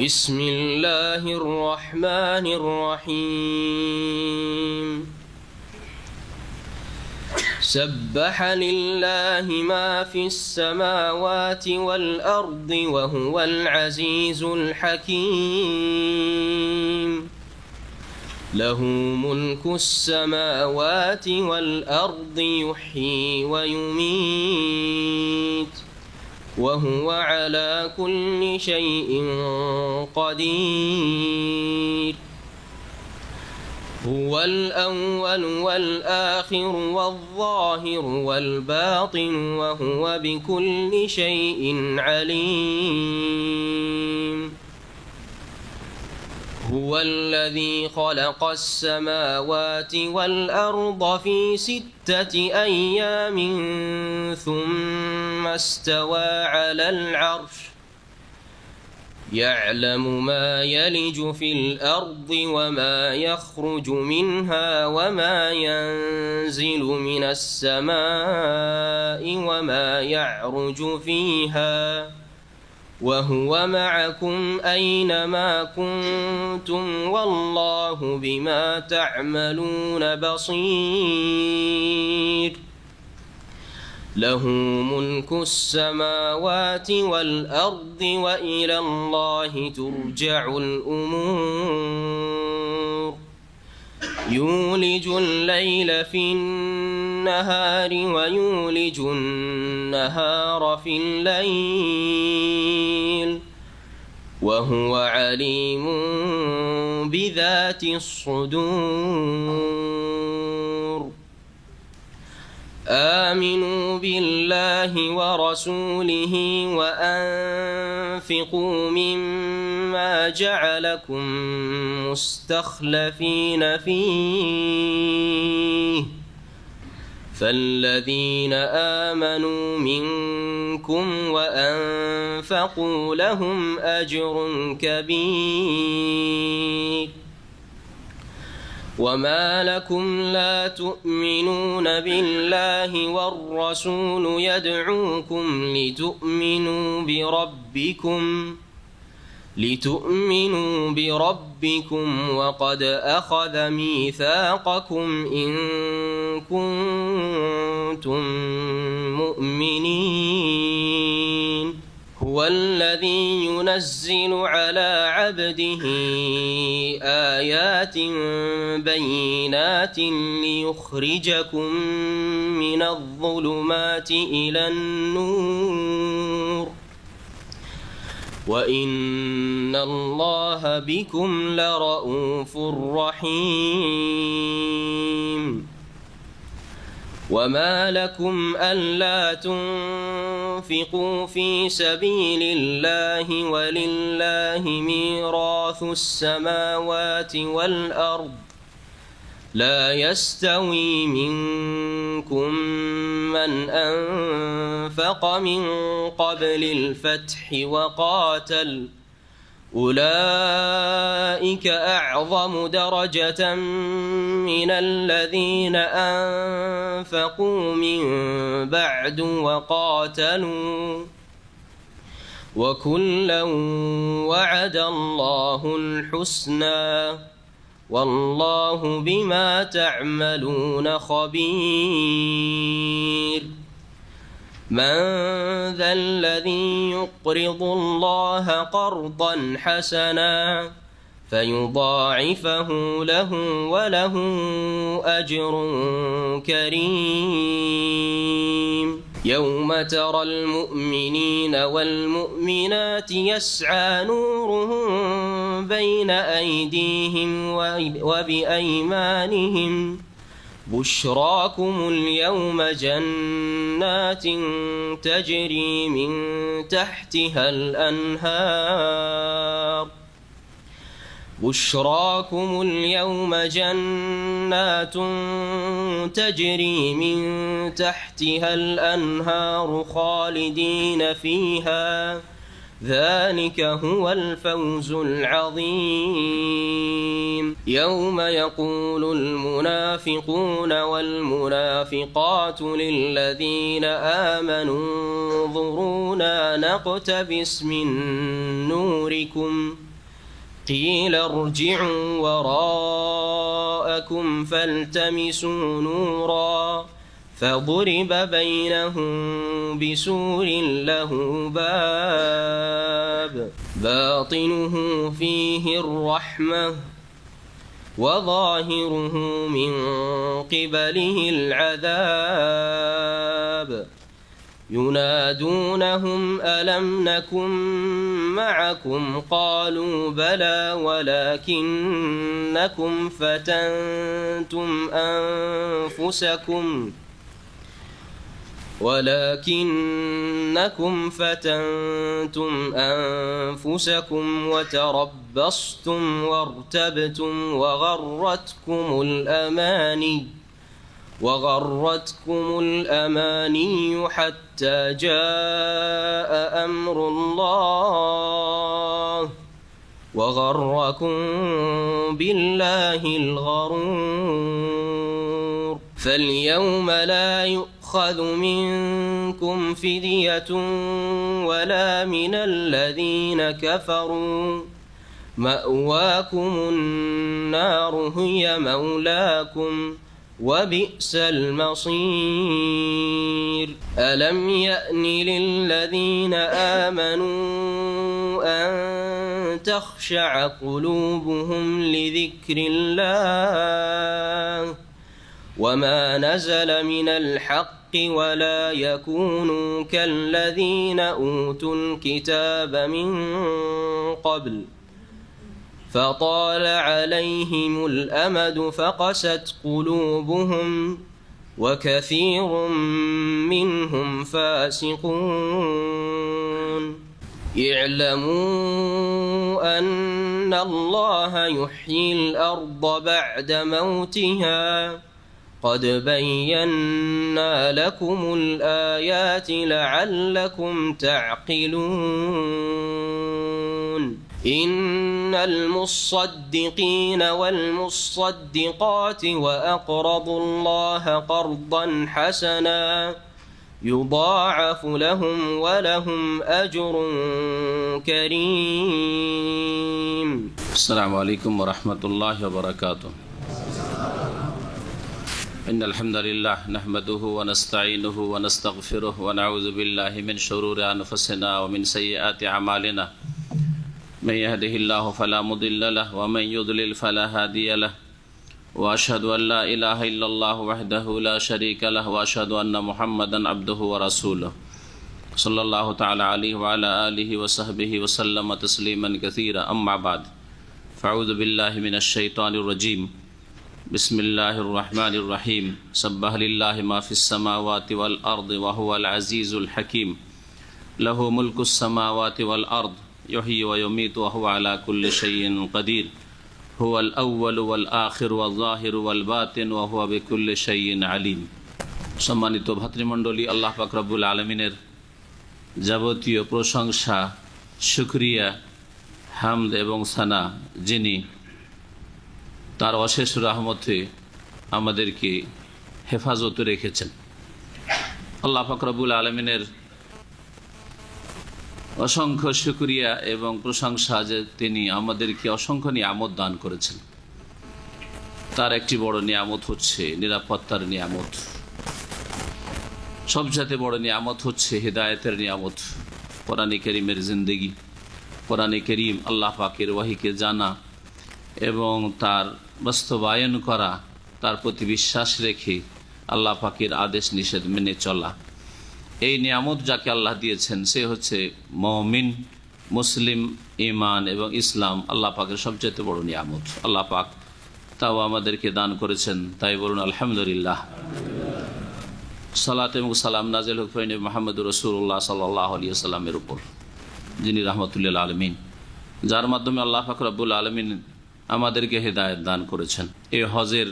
بسم الله الرحمن الرحيم سبح لله ما في السماوات والأرض وهو العزيز الحكيم له ملك السماوات والأرض يحيي ويميت وهو على كل شيء قدير هو الأول والآخر والظاهر والباطن وهو بكل شيء عليم هو الذي خلق السماوات والأرض في 6 أيام ثم استوى على العرش يعلم ما يلج في الأرض وما يخرج منها وما ينزل من السماء وما يعرج فيها وهو معكم أينما كنتم والله بما تعملون بصير له ملك السماوات والأرض وإلى الله ترجع الأمور يولج الليل في النهار ويولج النهار في الليل وهو عليم بذات الصدور آمنوا بالله ورسوله وأنفقوا مما جعلكم مستخلفين فيه فالذين آمنوا منكم وأنفقوا لهم أجر كبير وما لكم لا تؤمنون بالله والرسول يدعوكم لتؤمنوا بربكم وقد أخذ ميثاقكم إن كنتم مؤمنين هو الذي ينزل على عبده آيات بينات ليخرجكم من الظلمات إلى النور وإن الله بكم لرؤوف رحيم وما لكم ألا تنفقوا في سبيل الله ولله ميراث السماوات والأرض لا يستوي منكم من أنفق من قبل الفتح وقاتل أولئك أعظم درجة من الذين أنفقوا من بعد وقاتلوا وكلا وعد الله الحسنى والله بما تعملون خبير من ذا الذي يقرض الله قرضا حسنا فيضاعفه له وله أجر كريم يوم ترى المؤمنين والمؤمنات يسعى نورهم بين أيديهم وبأيمانهم بشراكم اليوم جنات تجري من تحتها الأنهار بشراكم اليوم جنات تجري من تحتها الأنهار خالدين فيها ذلك هو الفوز العظيم يوم يقول المنافقون والمنافقات للذين آمنوا انظرونا نقتبس من نوركم قيل ارجعوا وراءكم فالتمسوا نورا فضرب بينهم بسور له باب باطنه فيه الرحمة وظاهره من قبله العذاب ينادونهم ألم نكن معكم قالوا بلى ولكنكم فتنتم أنفسكم وتربصتم وارتبتم وغرتكم الأماني حتى جاء أمر الله وغركم بالله الغرور فاليوم لا يؤخذ منكم فدية ولا من الذين كفروا مأواكم النار هي مولاكم وبئس المصير ألم يأن للذين آمنوا أن تخشع قلوبهم لذكر الله وما نزل من الحق ولا يكونوا كالذين أوتوا الكتاب من قبل فطال عليهم الأمد فقست قلوبهم وكثير منهم فاسقون اعلموا أن الله يحيي الأرض بعد موتها قد بينا لكم الآيات لعلكم تعقلون إن المصدقين والمصدقات وأقرضوا الله قرضا حسنا يضاعف لهم ولهم أجر كريم. السلام عليكم ورحمة الله وبركاته. إن الحمد لله نحمده ونستعينه ونستغفره ونعوذ بالله من شرور أنفسنا ومن سيئات أعمالنا من يهده الله فلا مضل له ومن يضلل فلا هادي له وأشهد أن لا إله إلا الله وحده لا شريك له وأشهد أن محمدا عبده ورسوله صلى الله تعالى عليه وعلى آله وصحبه وسلم تسليما كثيرا أما بعد فأعوذ بالله من الشيطان الرجيم بسم الله الرحمن الرحيم سبح لله ما في السماوات والأرض وهو العزيز الحكيم له ملك السماوات والأرض يحيي ويميت وهو على كل شيء قدير هو الأول والآخر والظاهر والباطن وهو بكل شيء عليم. সম্মানিত ভাতৃমণ্ডলী, আল্লাহ পাক রব্বুল আলামিনের যাবতীয় প্রশংসা, শুকরিয়া, হামদ এবং সানা, যিনি তার অশেষ রহমতে আমাদেরকে হেফাজতে রেখেছেন। আল্লাহ পাক রব্বুল আলামিনের অসংখ্য শুকরিয়া এবং প্রশংসা যে তিনি আমাদেরকে অসংখ্য নিয়ামত দান করেছেন। তার একটি বড় নিয়ামত হচ্ছে নিরাপত্তার নিয়ামত, সবচেয়ে বড় নিয়ামত হচ্ছে হিদায়াতের নিয়ামত, কোরআনে কারীমের জিন্দেগি, কোরআনে কারীম আল্লাহ পাকের ওয়াহিকে জানা এবং তার বাস্তবায়ন করা, তার প্রতি বিশ্বাস রেখে আল্লাহ পাকের আদেশ নিষেধ মেনে চলা। এই নিয়ামত যাকে আল্লাহ দিয়েছেন সে হচ্ছে মুমিন, মুসলিম, ঈমান এবং ইসলাম আল্লাহ পাকের সবচেয়ে বড় নিয়ামত। আল্লাহ পাক তাও আমাদেরকে দান করেছেন, তাই বলুন আলহামদুলিল্লাহ। সালাত এবং সালাম নাজিল হোক নবী মুহাম্মদ রাসূলুল্লাহ সাল্লাল্লাহু আলাইহি ওয়াসাল্লামের উপর, যিনি রাহমাতুল আলামিন, যার মাধ্যমে আল্লাহ পাক রব্বুল আলামিন আমাদেরকে হেদায়েত দান করেছেন। এই হজের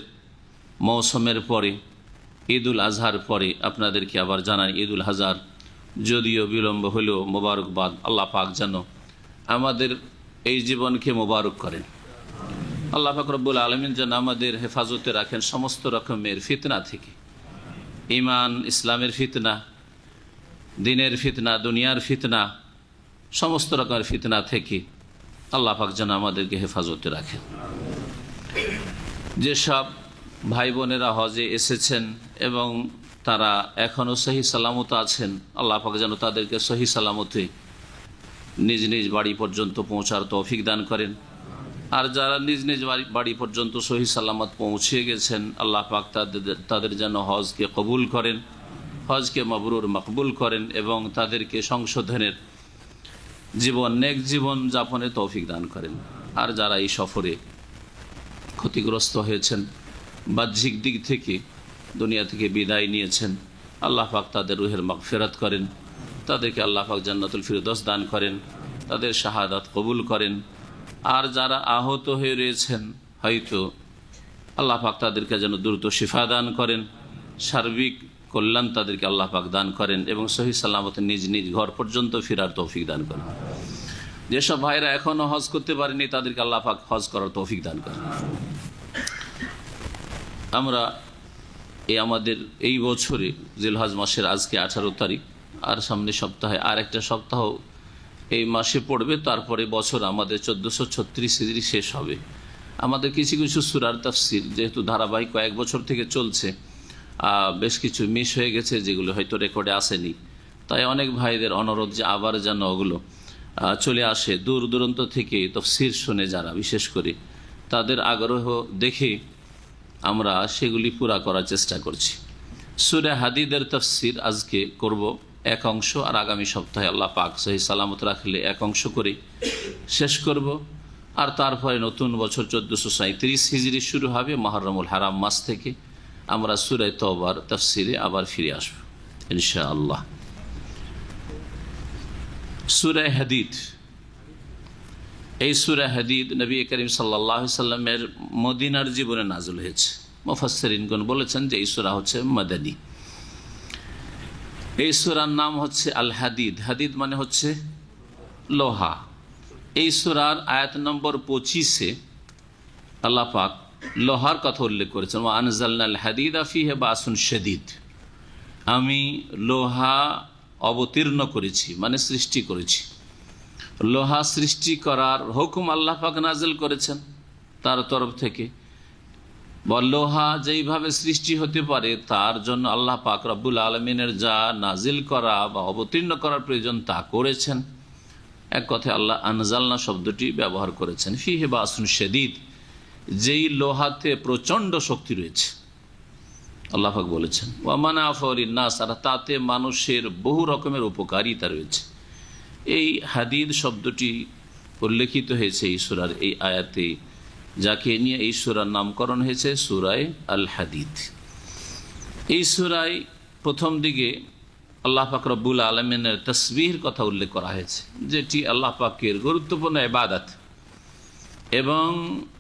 মৌসুমের পরে, ঈদুল আজহার পরে আপনাদেরকে আবার জানাই ঈদুল আজহার যদিও বিলম্ব হলেও মোবারকবাদ। আল্লাহ পাক যেন আমাদের এই জীবনকে মোবারক করেন। আল্লাহ পাক রব্বুল আলামিন যেন আমাদের হেফাজতে রাখেন সমস্ত রকমের ফিতনা থেকে, ঈমান ইসলামের ফিতনা, দিনের ফিতনা, দুনিয়ার ফিতনা, সমস্ত রকমের ফিতনা থেকে আল্লাহ পাক যেন আমাদেরকে হেফাজতে রাখেন। যেসব ভাই বোনেরা হজে এসেছেন এবং তারা এখনও সহি সালামত আছেন, আল্লাহ পাক যেন তাদেরকে সহি সালামতে নিজ নিজ বাড়ি পর্যন্ত পৌঁছার তৌফিক দান করেন। আর যারা নিজ নিজ বাড়ি পর্যন্ত সহি সালামত পৌঁছে গেছেন, আল্লাহ পাক তাদের যেন হজকে কবুল করেন, হজকে মাবরুর মকবুল করেন এবং তাদেরকে সংশোধনের জীবন, নেক জীবন যাপনের তৌফিক দান করেন। আর যারা এই সফরে ক্ষতিগ্রস্ত হয়েছেন, বাহ্যিক দিক থেকে দুনিয়া থেকে বিদায় নিয়েছেন, আল্লাহ পাক তাদের রুহের মাগফিরাত করেন, তাদেরকে আল্লাহ পাক জান্নাতুল ফিরদৌস দান করেন, তাদের শাহাদাত কবুল করেন। আর যারা আহত হয়ে রয়েছেন, হয়তো আল্লাহ পাক তাদেরকে যেন দ্রুত শিফা দান করেন, সার্বিক কল্যাণ তাদেরকে আল্লাহ পাক দান করেন এবং সহি সালামতে নিজ নিজ ঘর পর্যন্ত ফেরার তৌফিক দান করেন। যেসব ভাইরা এখনও হজ করতে পারেনি, তাদেরকে আল্লাহ পাক হজ করার তৌফিক দান করেন। আমরা আমাদের এই বছরে জিলহজ মাসের আজকে 18 তারিখ, আর সামনে সপ্তাহে আর একটা সপ্তাহ এই মাসে পড়বে, তারপরে বছর আমাদের 1436 হিজরি শেষ হবে। আমাদের কিছু কিছু সূরার তাফসির যেহেতু ধারাবাহিক কয়েক বছর থেকে চলছে, বেশ কিছু মিস হয়ে গেছে যেগুলো হয়তো রেকর্ডে আসেনি। তাই অনেক ভাইদের অনুরোধ যে আবার যেন ওগুলো চলে আসে। দূর দূরান্ত থেকে তাফসির শুনে যারা, বিশেষ করে তাদের আগ্রহ দেখে আমরা সেগুলি পুরা করার চেষ্টা করছি। সূরা হাদিদের তাফসির আজকে করব এক অংশ, আর আগামী সপ্তাহে আল্লাহ পাক সহি সালামত রাখলে এক অংশ করে শেষ করব। আর তারপরে নতুন বছর 1437 হিজরি শুরু হবে মুহররমুল হারাম মাস থেকে। আমরা সূরা তওবার তাফসিরে আবার ফিরে আসব ইনশাআল্লাহ। সূরা হাদিদ, এই সূরা হাদিদ নবী করিম সাল্লাল্লাহু আলাইহি সাল্লামের মদিনার জীবনে নাযিল হয়েছে। মুফাসসিরিনগণ বলেছেন যে এই সূরা হচ্ছে মাদানী। এই সূরার নাম হচ্ছে আল হাদিদ। হাদিদ মানে হচ্ছে লোহা। এই সূরার আয়াত নম্বর 25-এ আল্লাহ পাক লোহার কথা উল্লেখ করেছেন, ওয়া আনজালনাল হাদিদা ফীহি বাসুন শাদীদ। আমি লোহা অবতীর্ণ করেছি, মানে সৃষ্টি করেছি। লোহা সৃষ্টি করার হুকুম আল্লাহ পাক নাজিল করেছেন তার তরফ থেকে। বা লোহা যেইভাবে সৃষ্টি হতে পারে তার জন্য আল্লাহ পাক রব্বুল আলমিনের যা নাজিল করা বা অবতীর্ণ করার প্রয়োজন তা করেছেন। এক কথায় আল্লাহ আনজালনা শব্দটি ব্যবহার করেছেন। ফীহি বাসুন শাদীদ, যেই লোহাতে প্রচণ্ড শক্তি রয়েছে। আল্লাহ পাক বলেছেন ওয়া মানাফিউ লিন-নাস, আর তাতে মানুষের বহু রকমের উপকারিতা রয়েছে। এই হাদিদ শব্দটি উল্লেখিত হয়েছে এই সূরার এই আয়াতে, যাকে নিয়ে এই সূরার নামকরণ হয়েছে সূরায়ে আল হাদিদ। এই সূরায় প্রথম দিকে আল্লাহ পাক রব্বুল আলামিনের তাসবিহের কথা উল্লেখ করা হয়েছে, যেটি আল্লাহ পাকের গুরুত্বপূর্ণ ইবাদত, এবং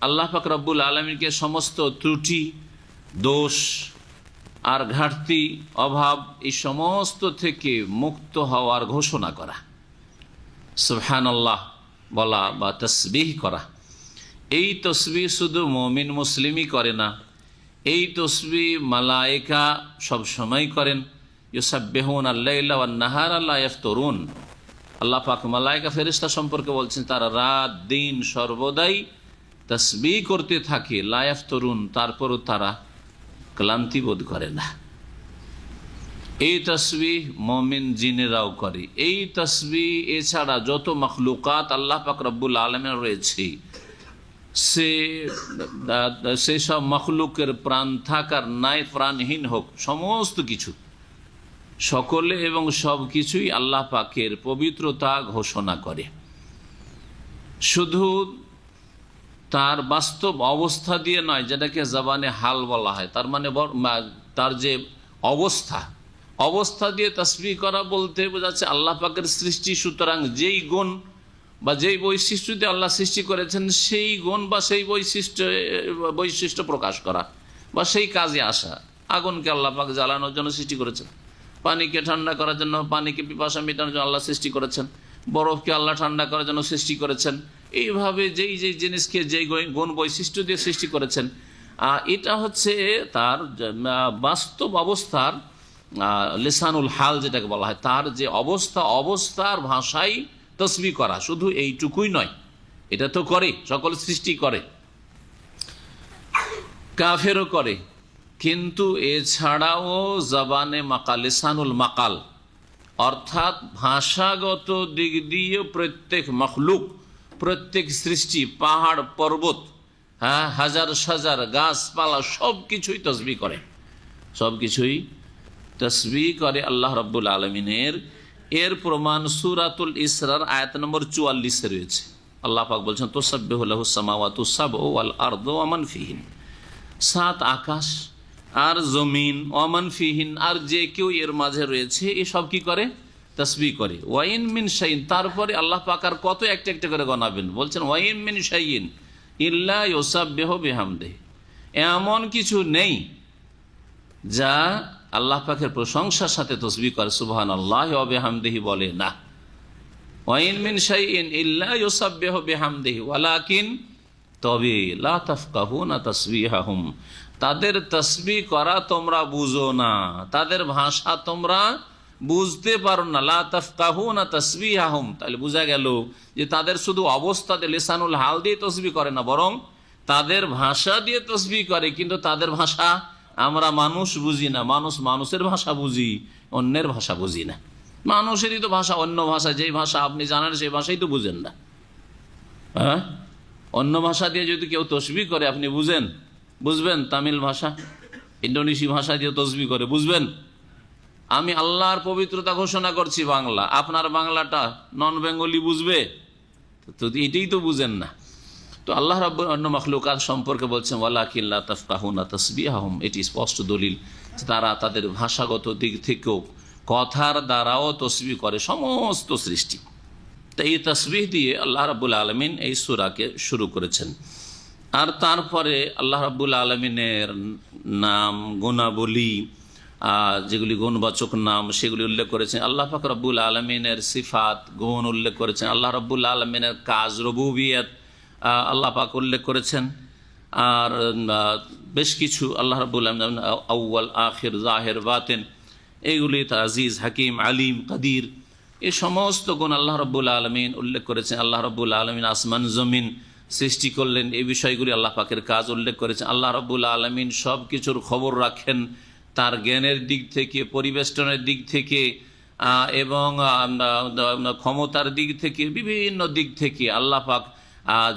আল্লাহ পাক রব্বুল আলামিনকে সমস্ত ত্রুটি, দোষ আর ঘাটতি, অভাব এই সমস্ত থেকে মুক্ত হওয়ার ঘোষণা করা, সুবহানাল্লাহ বলা বা তাসবিহ করা। এই তসবিহ শুধু মুমিন মুসলিমই করে না, এই তসবিহ মালায়েকা সব সময় করেন। ইউসাব্বিহুনা আল-লাইলা ওয়ান-নাহারা লা ইয়াফতুরুন। আল্লাহ পাক মালায়েকা ফেরেশতা সম্পর্কে বলছেন তারা রাত দিন সর্বদাই তাসবিহ করতে থাকে, লা ইয়াফতুরুন, তারপরও তারা ক্লান্তি বোধ করে না। এই তাসবিহ মুমিন জিনেরাও করে। এই তাসবিহ এছাড়া যত মখলুকাত আল্লাহ পাক রব্বুল আলামিন রয়েছে, সেই সব মখলুকের প্রাণ থাকার নাই প্রাণহীন হোক, সমস্ত কিছু, সকলে এবং সব কিছুই আল্লাহ পাকের পবিত্রতা ঘোষণা করে। শুধু তার বাস্তব অবস্থা দিয়ে নয়, যেটাকে জবানে হাল বলা হয়, তার মানে তার যে অবস্থা দিয়ে তাসবিহ করা বলতে বোঝাচ্ছে আল্লাহ পাকের সৃষ্টি। সুতরাং যেই গুণ বা যেই বৈশিষ্ট্য দিয়ে আল্লাহ সৃষ্টি করেছেন সেই গুণ বা সেই বৈশিষ্ট্য প্রকাশ করা বা সেই কাজে আসা। আগুনকে আল্লাহ পাক জ্বালানোর জন্য সৃষ্টি করেছেন, পানিকে ঠান্ডা করার জন্য, পানিকে পিপাসা মেটানোর জন্য আল্লাহ সৃষ্টি করেছেন, বরফকে আল্লাহ ঠান্ডা করার জন্য সৃষ্টি করেছেন। এইভাবে যেই যেই জিনিসকে যেই গুণ বৈশিষ্ট্য দিয়ে সৃষ্টি করেছেন, এটা হচ্ছে তার বাস্তব অবস্থার লিসানুল হাল যেটাকে বলা হয়, তার যে অবস্থার ভাষায় তাসবিহ করা। শুধু এইটুকুই নয়, এটা তো করে, সকল সৃষ্টি করে, কাফেরও করে, কিন্তু এছাড়াও জবানে মাকাল, লিসানুল মাকাল, অর্থাৎ ভাষাগত দিক দিয়ে প্রত্যেক মখলুক, প্রত্যেক সৃষ্টি, পাহাড় পর্বত, হ্যাঁ, হাজার সাজার গাছপালা সব কিছুই তসবিহ করে, সব কিছুই তসবিহ করে আল্লাহ রাব্বুল আলামিনের। এর প্রমাণ সূরাতুল ইসরার আয়াত নম্বর 44 রয়েছে। আল্লাহ পাক বলছেন তুসাব্বিহু লাহুস সামাওয়াতুস সাবউ ওয়াল আরদু ওয়া মান ফিহিন, 7 আকাশ আর জমিন, ওয়ামান ফিহিন, আর যে কেউ এর মাঝে রয়েছে, এসব কি করে? তসবিহ করে। ওয়াইন মিন শাইইন, তারপরে আল্লাহ পাক আর কত একটা একটা করে গণাবেন, বলছেন ওয়াইন মিন শাইইন ইল্লা ইউসাব্বিহু বিহামদিহি, এমন কিছু নেই যা আল্লাহ পাকের প্রশংসার সাথে তসবিহ করে, সুবহানাল্লাহি ওয়া বিহামদিহি বলে না। ওয়াইন মিন শাইইন ইল্লা ইউসাব্বিহু বিহামদিহি ওয়ালাকিন, তবে লা তাফকাহুনা তাসবিহাহুম, তাদের তসবিহ করা তোমরা বুঝো না, তাদের ভাষা তোমরা বুঝতে পারো না। লা তাফকাহুনা তাসবিহাহুম, তাহলে বোঝা গেল যে তাদের শুধু অবস্থাতে লিসানুল হাল দিয়ে তসবিহ করে না, বরং তাদের ভাষা দিয়ে তসবিহ করে, কিন্তু তাদের ভাষা আমরা মানুষ বুঝি না। মানুষের ভাষা বুঝি, অন্যের ভাষা বুঝি না। মানুষেরই তো ভাষা, অন্য ভাষা, যেই ভাষা আপনি জানেন সেই ভাষাই তো বুঝেন না। হ্যাঁ, অন্য ভাষা দিয়ে যদি কেউ তসবিহ করে আপনি বুঝবেন? তামিল ভাষা, ইন্দোনেশি ভাষা দিয়ে তসবিহ করে বুঝবেন? আমি আল্লাহর পবিত্রতা ঘোষণা করছি বাংলা, আপনার বাংলাটা নন বেঙ্গলি বুঝবে? তো এটাই তো বুঝেন না। তো আল্লাহ রাব্বুল অন্য মাখলুকাত সম্পর্কে বলছেন ওয়ালাকিন লা তাফকাহুনা তাসবিহাহুম, এটি স্পষ্ট দলিল তারা তাদের ভাষাগত দিক থেকেও কথার দ্বারাও তসবিহ করে সমস্ত সৃষ্টি। তো এই তসবিহ দিয়ে আল্লাহ রাব্বুল আলামিন এই সূরাকে শুরু করেছেন। আর তারপরে আল্লাহ রাব্বুল আলামিনের নাম, গুণাবলী, যেগুলি গুণবাচক নাম, সেগুলি উল্লেখ করেছেন। আল্লাহ পাক রব্বুল আলমিনের সিফাত, গুণ উল্লেখ করেছেন। আল্লাহ রব্বুল আলমিনের কাজ, রুবুবিয়ত আল্লাহ পাক উল্লেখ করেছেন। আর বেশ কিছু আল্লাহ রব্বুল আলমিন আউয়াল, আখির, জাহের, বাতেন, এইগুলি আজিজ, হাকিম, আলিম, কাদির, এই সমস্ত গুণ আল্লাহ রব্বুল আলমিন উল্লেখ করেছেন। আল্লাহ রব্বুল আলমিন আসমান জমিন সৃষ্টি করলেন, এই বিষয়গুলি আল্লাহ পাকের কাজ উল্লেখ করেছেন। আল্লাহ রব্বুল আলমিন সব কিছুর খবর রাখেন, তার জ্ঞানের দিক থেকে, পরিবেষ্টনের দিক থেকে এবং ক্ষমতার দিক থেকে, বিভিন্ন দিক থেকে আল্লাহ পাক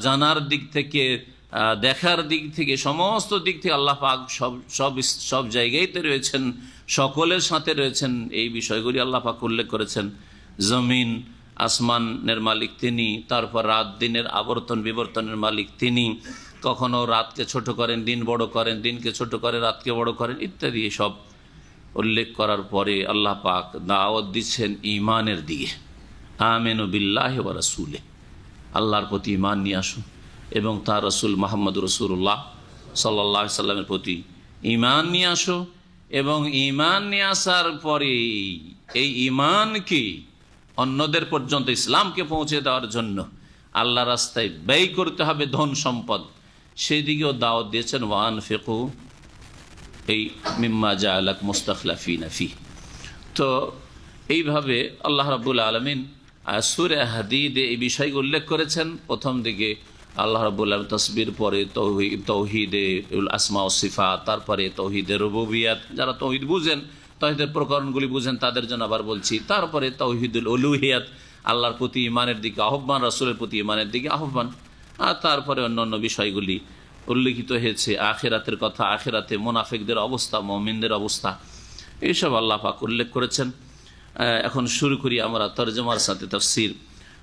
জানার দিক থেকে, দেখার দিক থেকে, সমস্ত দিক থেকে আল্লাহ পাক সব জায়গায়তে রয়েছেন, সকলের সাথে রয়েছেন। এই বিষয়গুলি আল্লাহ পাক উল্লেখ করেছেন। জমিন আসমানের মালিক তিনি, তারপর রাত দিনের আবর্তন বিবর্তনের মালিক তিনি, কখনো রাতকে ছোট করেন, দিন বড় করেন, দিনকে ছোট করে রাতকে বড় করেন, ইত্যাদি সব উল্লেখ করার পরে আল্লাহ পাক দাওয়াত দিচ্ছেন ঈমানের দিকে। আমিনু বিল্লাহি ওয়া রাসূলি, আল্লাহর প্রতি ঈমান নিয়ে আসুন এবং তার রাসূল মুহাম্মদ রাসূলুল্লাহ সাল্লাল্লাহু আলাইহি সাল্লামের প্রতি ঈমান নিয়ে আসো। এবং ঈমান নিয়ে আসার পরে এই ঈমানকে অন্যদের পর্যন্ত, ইসলামকে পৌঁছে দেওয়ার জন্য আল্লাহ রাস্তায় ব্যয় করতে হবে ধন সম্পদ, সেই দিকেও দাওয়াত দিয়েছেন। ওয়ানফিকু, এই মিম্মা জাআলাকুম মুস্তাখলাফিনা ফিহ। তো এইভাবে আল্লাহ রাব্বুল আলামিন সূরা হাদীদে এই বিষয়গুলো উল্লেখ করেছেন। প্রথম দিকে আল্লাহ রাব্বুল আলামিন তাসবির পরে তৌহিদে আসমা ও সিফাত, তারপরে তৌহিদে রুবুবিয়ত, যারা তৌহিদ বুঝেন, তৌহিদের প্রকরণগুলি বুঝেন, তাদের জন্য আবার বলছি। তারপরে তৌহিদুল উলুহিয়াত, আল্লাহর প্রতি ঈমানের দিকে আহ্বান, রাসূলের প্রতি ঈমানের দিকে আহ্বান। আর তারপরে অন্যান্য বিষয়গুলি উল্লেখিত হয়েছে, আখিরাতের কথা, আখিরাতে মুনাফিকদের অবস্থা, মুমিনদের অবস্থা, এইসব আল্লাহ পাক উল্লেখ করেছেন। এখন শুরু করি আমরা তরজমার সাথে তাফসীর।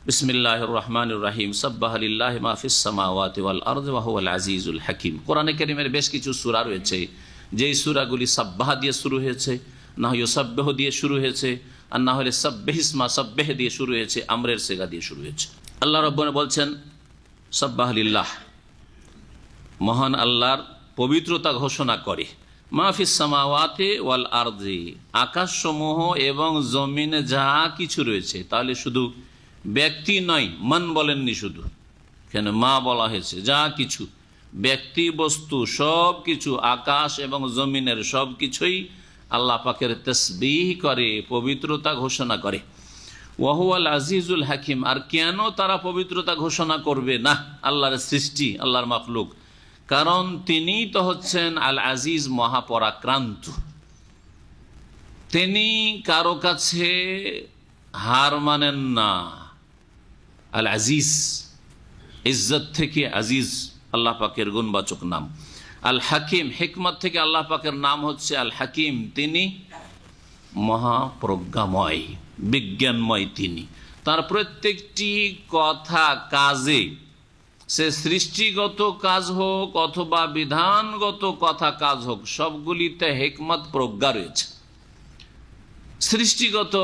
বিসমিল্লাহির রহমানির রহিম। সাব্বাহা লিল্লাহি মা ফিস সামাওয়াতি ওয়াল আরদি ওয়া হুয়াল আজিজুল হাকিম। কোরআনে কারীমের বেশ কিছু সূরা রয়েছে, যেই সূরাগুলি সাব্বাহা দিয়ে শুরু হয়েছে, না হয় ইউসাব্বিহু দিয়ে শুরু হয়েছে, আর না হলে সাব্বিহিসমা সাব্বিহ দিয়ে শুরু হয়েছে, আমরের সিগা দিয়ে শুরু হয়েছে। আল্লাহ রাব্বুনা বলছেন সাব্বাহা লিল্লাহ, মহান আল্লাহর পবিত্রতা ঘোষণা করে। মাহফিস সামাওয়াতি ওয়াল আরদি, আকাশসমূহ এবং জমিনে যা কিছু রয়েছে। তাহলে শুধু ব্যক্তি নয়, মান বলেননি, শুধু কেন মা বলা হয়েছে, যা কিছু ব্যক্তি বস্তু সব কিছু, আকাশ এবং জমিনের সব কিছুই আল্লাহ পাকের তাসবিহ করে, পবিত্রতা ঘোষণা করে। ওয়াহুয়াল আজিজুল হাকিম। আর কেন তারা পবিত্রতা ঘোষণা করবে না আল্লাহর সৃষ্টি, আল্লাহর মাখলুক? কারণ তিনি তো হচ্ছেন আল আজিজ, মহাপরাক্রান্ত। তিনি কারো কাছে হার মানেন না। আল আজিজ, ইজ্জত থেকে আজিজ আল্লাহ পাকের গুণবাচক নাম। আল হাকিম, হিকমত থেকে আল্লাহ পাকের নাম হচ্ছে আল হাকিম। তিনি মহাপ্রজ্ঞাময়, বিজ্ঞানময়। তিনি তার প্রত্যেকটি কথা কাজে, সে সৃষ্টিগত কাজ হোক অথবা বিধানগত কথা কাজ হোক, সবগুলিতে হিকমত, প্রজ্ঞা রয়েছে। সৃষ্টিগত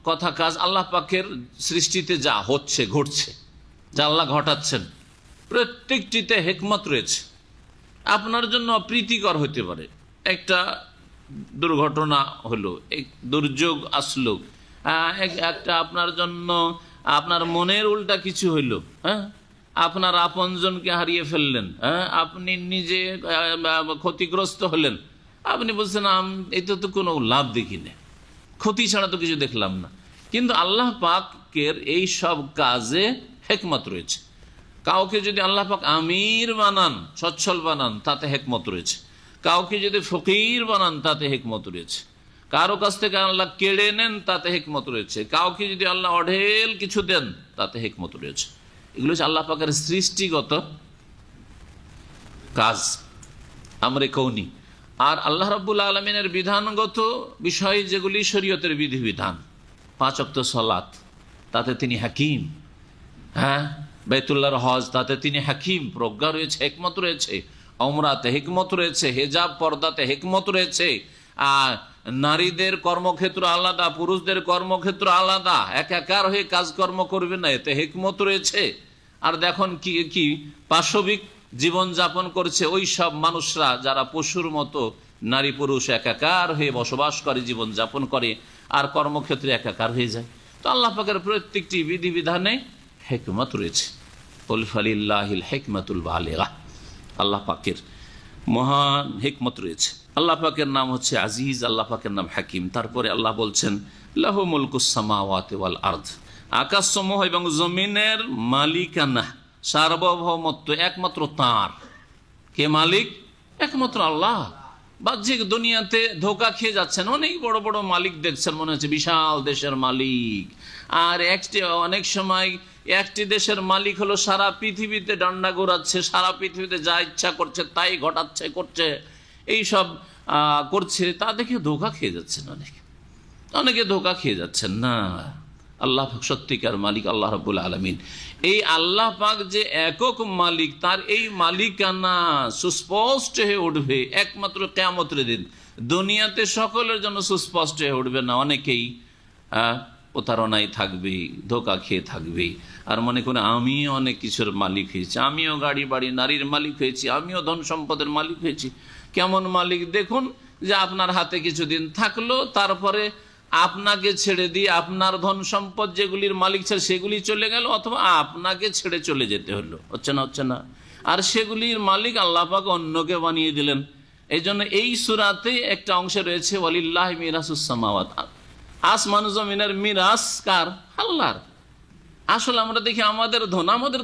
কথা কাজ, আল্লাহ পাকের সৃষ্টিতে যা হচ্ছে, ঘটছে, যা আল্লাহ ঘটাচ্ছেন, প্রত্যেকটিতে হিকমত রয়েছে। আপনার জন্য অপ্রীতিকর হতে পারে, একটা দুর্ঘটনা হলো, এক দুর্যোগ আসলো, একটা আপনার জন্য আপনার মনের উল্টা কিছু হইলো, হ্যাঁ, আপনার আপনজনকে হারিয়ে ফেললেন, হ্যাঁ, আপনি নিজে ক্ষতিগ্রস্ত হলেন, আপনি বলছেন এতে তো কোনো লাভ দেখি না, ক্ষতি ছাড়া তো কিছু দেখলাম না। কিন্তু আল্লাহ পাকের এই সব কাজে হিকমত রয়েছে। কাউকে যদি আল্লাহ পাক আমির বানান, সচ্ছল বানান, তাতে হিকমত রয়েছে। কাউকে যদি ফকির বানান, তাতে হিকমত রয়েছে। কারো কাছ থেকে আল্লাহ কেড়ে নেন, তাতে হিকমত রয়েছে। কাউকে যদি আল্লাহ অঢেল কিছু দেন, তাতে হিকমত রয়েছে। এগুলো হচ্ছে আল্লাহ পাকের সৃষ্টিগত কাজ, আমরে কৌনি। আর আল্লাহ রাব্বুল আলামিনের বিধানগত বিষয় যেগুলি শরীয়তের বিধিবিধান, 5 ওয়াক্ত সালাত, তাতে তিনি হাকিম। হ্যাঁ, বাইতুল্লাহর হজ, তাতে তিনি হাকিম, প্রজ্ঞা রয়েছে, হিকমত রয়েছে। ওমরাতে হিকমত রয়েছে, হেজাব পর্দাতে হিকমত রয়েছে। আর নারীদের কর্মক্ষেত্র আলাদা, পুরুষদের কর্মক্ষেত্র আলাদা, একাকার হয়ে কাজকর্ম করবে না, এতে হিকমত রয়েছে। আর দেখুন কি পাশবিক জীবন যাপন করছে ওই সব মানুষরা যারা পশুর মতো নারী পুরুষ একাকার হয়ে বসবাস করে, জীবন যাপন করে, আর কর্মক্ষেত্রে একাকার হয়ে যায়। তো আল্লাহ পাকের প্রত্যেকটি বিধিবিধানে হিকমত রয়েছে। কুল ফালিল্লাহিল হিকমাতুল বালিগা, আল্লাহ পাকের মহান হিকমত রয়েছে। আল্লাহ পাকের নাম হচ্ছে আজিজ, আল্লাহ পাকের নাম হাকিম। তারপরে আল্লাহ বলছেন লাহু মুলকুস সামাওয়াতি ওয়াল আরদ, আকাশসমূহ এবং জমিনের মালিকানা, সার্বভৌমত্ব একমাত্র তাঁর। কে মালিক? একমাত্র আল্লাহ। বাহ্যিক দুনিয়াতে ধোকা খেয়ে যাচ্ছেন, অনেক বড় বড় মালিক দেখছেন, মনে হচ্ছে বিশাল দেশের মালিক। আর অনেক সময় একটি দেশের মালিক হলো সারা পৃথিবীতে ডান্ডা ঘোরাচ্ছে, সারা পৃথিবীতে যা ইচ্ছা করছে তাই ঘটাচ্ছে, করছে, এইসব করছে। তা দেখে ধোকা খেয়ে যাচ্ছেন অনেকে ধোকা খেয়ে যাচ্ছেন না। আল্লাহ পাক সত্যিকার মালিক, আল্লাহ রাব্বুল আলামিন। এই আল্লাহ পাক যে একক মালিক, তার এই মালিকানা সুস্পষ্ট হয়ে উঠবে একমাত্র কিয়ামতের দিন। দুনিয়াতে সকলের জন্য সুস্পষ্ট হয়ে উঠবে না, অনেকেই প্রতারণায় থাকবে, ধোকা খেয়ে থাকবে, আর মনে করে আমি অনেক কিছুর মালিক হয়েছি, আমিও গাড়ি বাড়ি নারীর মালিক হয়েছি, আমিও ধন সম্পদের মালিক হয়েছি। কেমন মালিক দেখুন, যে আপনার হাতে কিছুদিন থাকলো, তারপরে আপনাকে ছেড়ে দিয়ে আপনার ধন সম্পদ যেগুলির মালিক ছিল সেগুলি চলে গেল, অথবা আপনাকে ছেড়ে চলে যেতে হলো। হচ্ছে না। আর সেগুলির মালিক আল্লাহ পাক অন্যকে বানিয়ে দিলেন। এই জন্য এই সূরাতে একটা অংশে রয়েছে ওয়ালিল্লাহি মিরাসুস সামাওয়াত, আসমান জমিনের মিরাস কার? আল্লাহর। আসলে আমরা দেখি আমাদের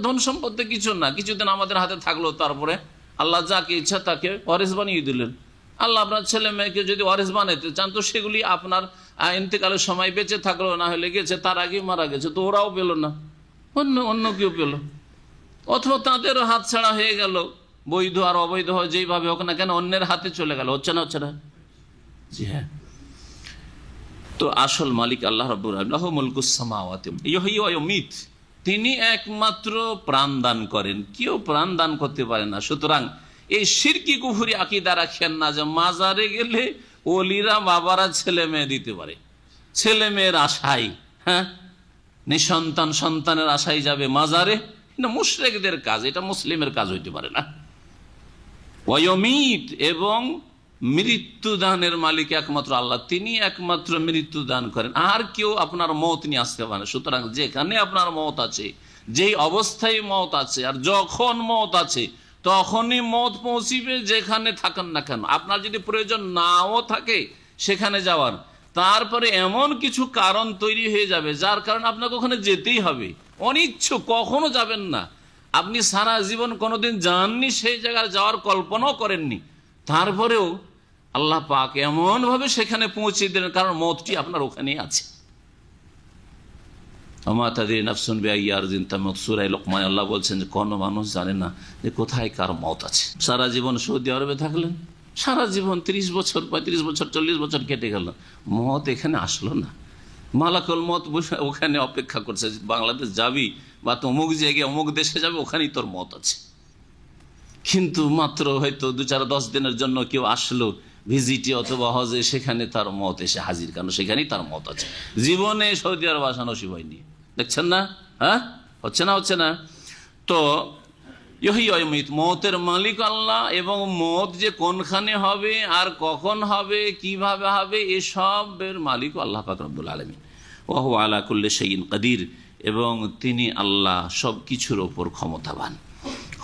ধন সম্পদে কিছু না, কিছুদিন আমাদের হাতে থাকলো, তারপরে আল্লাহ যাকে ইচ্ছা তাকে ওয়ারিস বানিয়ে দিলেন। আল্লাহ আপনার ছেলে মেয়েকে যদি ওয়ারিস বানাইতে চান, তো সেগুলি আপনার ইন্তেকালের সময় বেঁচে থাকলো, না হলে গেছে, তার আগে মারা গেছে, তো ওরাও পেল না, অন্য কেউ পেল, অথবা তাদেরও হাত ছাড়া হয়ে গেল, বৈধ আর অবৈধ হয় যেইভাবে হোক না কেন, অন্যের হাতে চলে গেল। হচ্ছে না। জি হ্যাঁ। তো আসল মালিক আল্লাহ রাব্বুল আলামিন, লাহু মুলকুস সামাওয়াতি ইউহয়ি ওয়া ইউমীত। তিনি একমাত্র প্রাণ দান করেন, কেউ প্রাণ দান করতে পারে না। সুতরাং এই শিরকি কুফরি আকীদা রাখেন না যে মাজারে গেলে ওলিরা বাবারা ছেলে মেয়ে দিতে পারে, ছেলে মেয়ের আশাই, হ্যাঁ, সন্তানের আশাই যাবে মাজারে। না, মুশরিকদের কাজ, এটা মুসলিমের কাজ হইতে পারে না। ওয়া ইউমীত, এবং মৃত্যু দানের মালিক একমাত্র আল্লাহ, তিনি একমাত্র মৃত্যু দান করেন, আর কেউ আপনার মওত নিয়ে আসতে পারে না। সুতরাং যেখানে আপনার মওত আছে, যেই অবস্থায় মওত আছে, আর যখন মওত আছে তখনই মওত পৌঁছিবে, যেখানে থাকেন না কেন। আপনার যদি প্রয়োজন নাও থাকে সেখানে যাওয়ার, তারপরে এমন কিছু কারণ তৈরি হয়ে যাবে যার কারণে আপনাকে ওখানে যেতেই হবে, অনিচ্ছুক কখনো যাবেন না, আপনি সারা জীবন কোনোদিন যাননি, সেই জায়গায় যাওয়ার কল্পনাও করেননি, তারপরেও আল্লাহ পাক এমন ভাবে সেখানে পৌঁছে দিলেন, কারণ মতটি আপনার ওখানেই আছে। আল্লাহ বলছেন যে কোন মানুষ জানে না যে কোথায় কার মত আছে। সারা জীবন সৌদি আরবে থাকলেন, সারা জীবন 30 বছর 35 বছর 40 বছর কেটে গেল, মত এখানে আসলো না। মালাকুল মত ওখানে অপেক্ষা করছে, বাংলাদেশ যাবি বা অমুক জায়গায় অমুক দেশে যাবে, ওখানেই তোর মত আছে। কিন্তু মাত্র হয়তো 2-4-10 দিনের জন্য কেউ আসলো ভিজিটে অথবা হজে, সেখানে তার মত এসে হাজির, কারণ সেখানেই তার মত আছে। জীবনে সৌদি আরব আসা নসিব হয়নি, দেখছেন না? হ্যাঁ, হচ্ছে না? তো মতের মালিক আল্লাহ, এবং মত যে কোনখানে হবে আর কখন হবে কিভাবে হবে এসবের মালিক আল্লাহ পাক রব্বুল আলামিন। ওয়া হুয়া আলা কুল্লি শাইইন কাদির, এবং তিনি আল্লাহ সব কিছুর ওপর ক্ষমতাবান।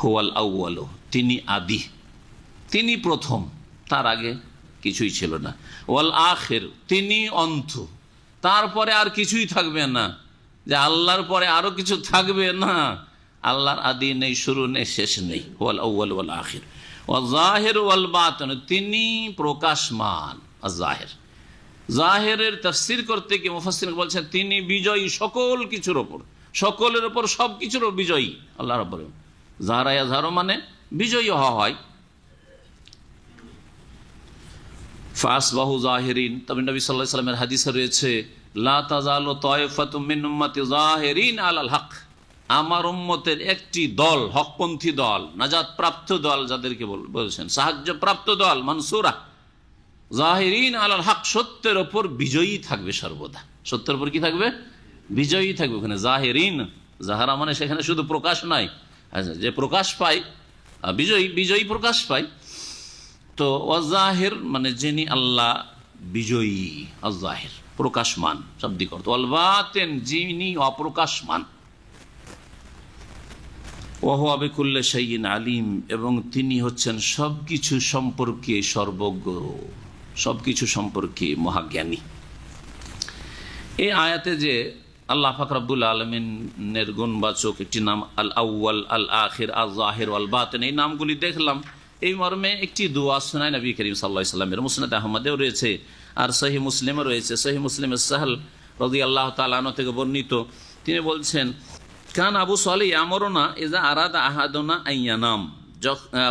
হুয়াল আউয়াল, তিনি আদি, তিনি প্রথম, তার আগে কিছুই ছিল না। ওয়াল আখির, তিনি অন্ত, তারপরে আর কিছুই থাকবে না, যে আল্লাহর পরে আরো কিছু থাকবে না। আল্লাহর আদি নেই, শুরু নেই, শেষ নেই। ওয়াল আউয়াল ওয়াল আখির ওয়াল যাহির ওয়াল বাতিন, তিনি প্রকাশমান। আয-যাহির, জাহেরের তাফসীর করতে গিয়ে মুফাসসির বলছেন তিনি বিজয়ী সকল কিছুর ওপর, সকলের ওপর, সব কিছুর বিজয়ী আল্লাহ রাব্বুল আলামিন। যাহরা ইয়াজহারু মানে বিজয়ী হওয়া হয়। ফাসবাহু জাহিরিন, তবে নবী সাল্লাল্লাহু আলাইহি ওয়াসাল্লামের হাদিসে রয়েছে লা তাযালু তায়ফাতুম মিন উম্মতি জাহিরিন আলাল হক, আমার উম্মতের একটি দল, হকপন্থী দল, নাজাত প্রাপ্ত দল, যাদেরকে বলছেন সাহায্য প্রাপ্ত দল, মানসুরা, জাহিরিন আলাল হক, সত্যের ওপর বিজয়ী থাকবে সর্বদা। সত্যের ওপর কি থাকবে? বিজয়ী থাকবে। ওখানে জাহিরিন, জাহারা মানে সেখানে শুধু প্রকাশ নাই, যে প্রকাশ পায় বিজয়ী প্রকাশ পায়। তো ওয়াজাহির মানে যিনি আল্লাহ বিজয়ী, আয-যাহির প্রকাশমান শাব্দিক অর্থ, ওয়াল বাতিন যিনি অপ্রকাশমান, ওয়া হুয়া বিকুল্লি শাইইন আলিম, এবং তিনি হচ্ছেন সবকিছু সম্পর্কে সর্বজ্ঞ, সবকিছু সম্পর্কে মহাজ্ঞানী। এই আয়াতে যে আল্লাহ পাক রব্বুল আলামিনের গুণবাচক একটি নাম আল আউয়াল, আল আখির, আল যাহির, আল বাতিন, এই নামগুলি দেখলাম। এই মর্মে একটি দোয়া শোনায় নবী করিম সাল্লাল্লাহু আলাইহি ওয়াসাল্লামের, মুসনাদ আহমদেও রয়েছে আর সহিহ মুসলিমে রয়েছে। সহিহ মুসলিমের সাহল রাদিয়াল্লাহু তাআলা আনহু থেকে বর্ণিত, তিনি বলছেন কান আবু সালেহ ইয়ামুরুনা ইযা আরাদা আহাদুনা আইয়ানাম,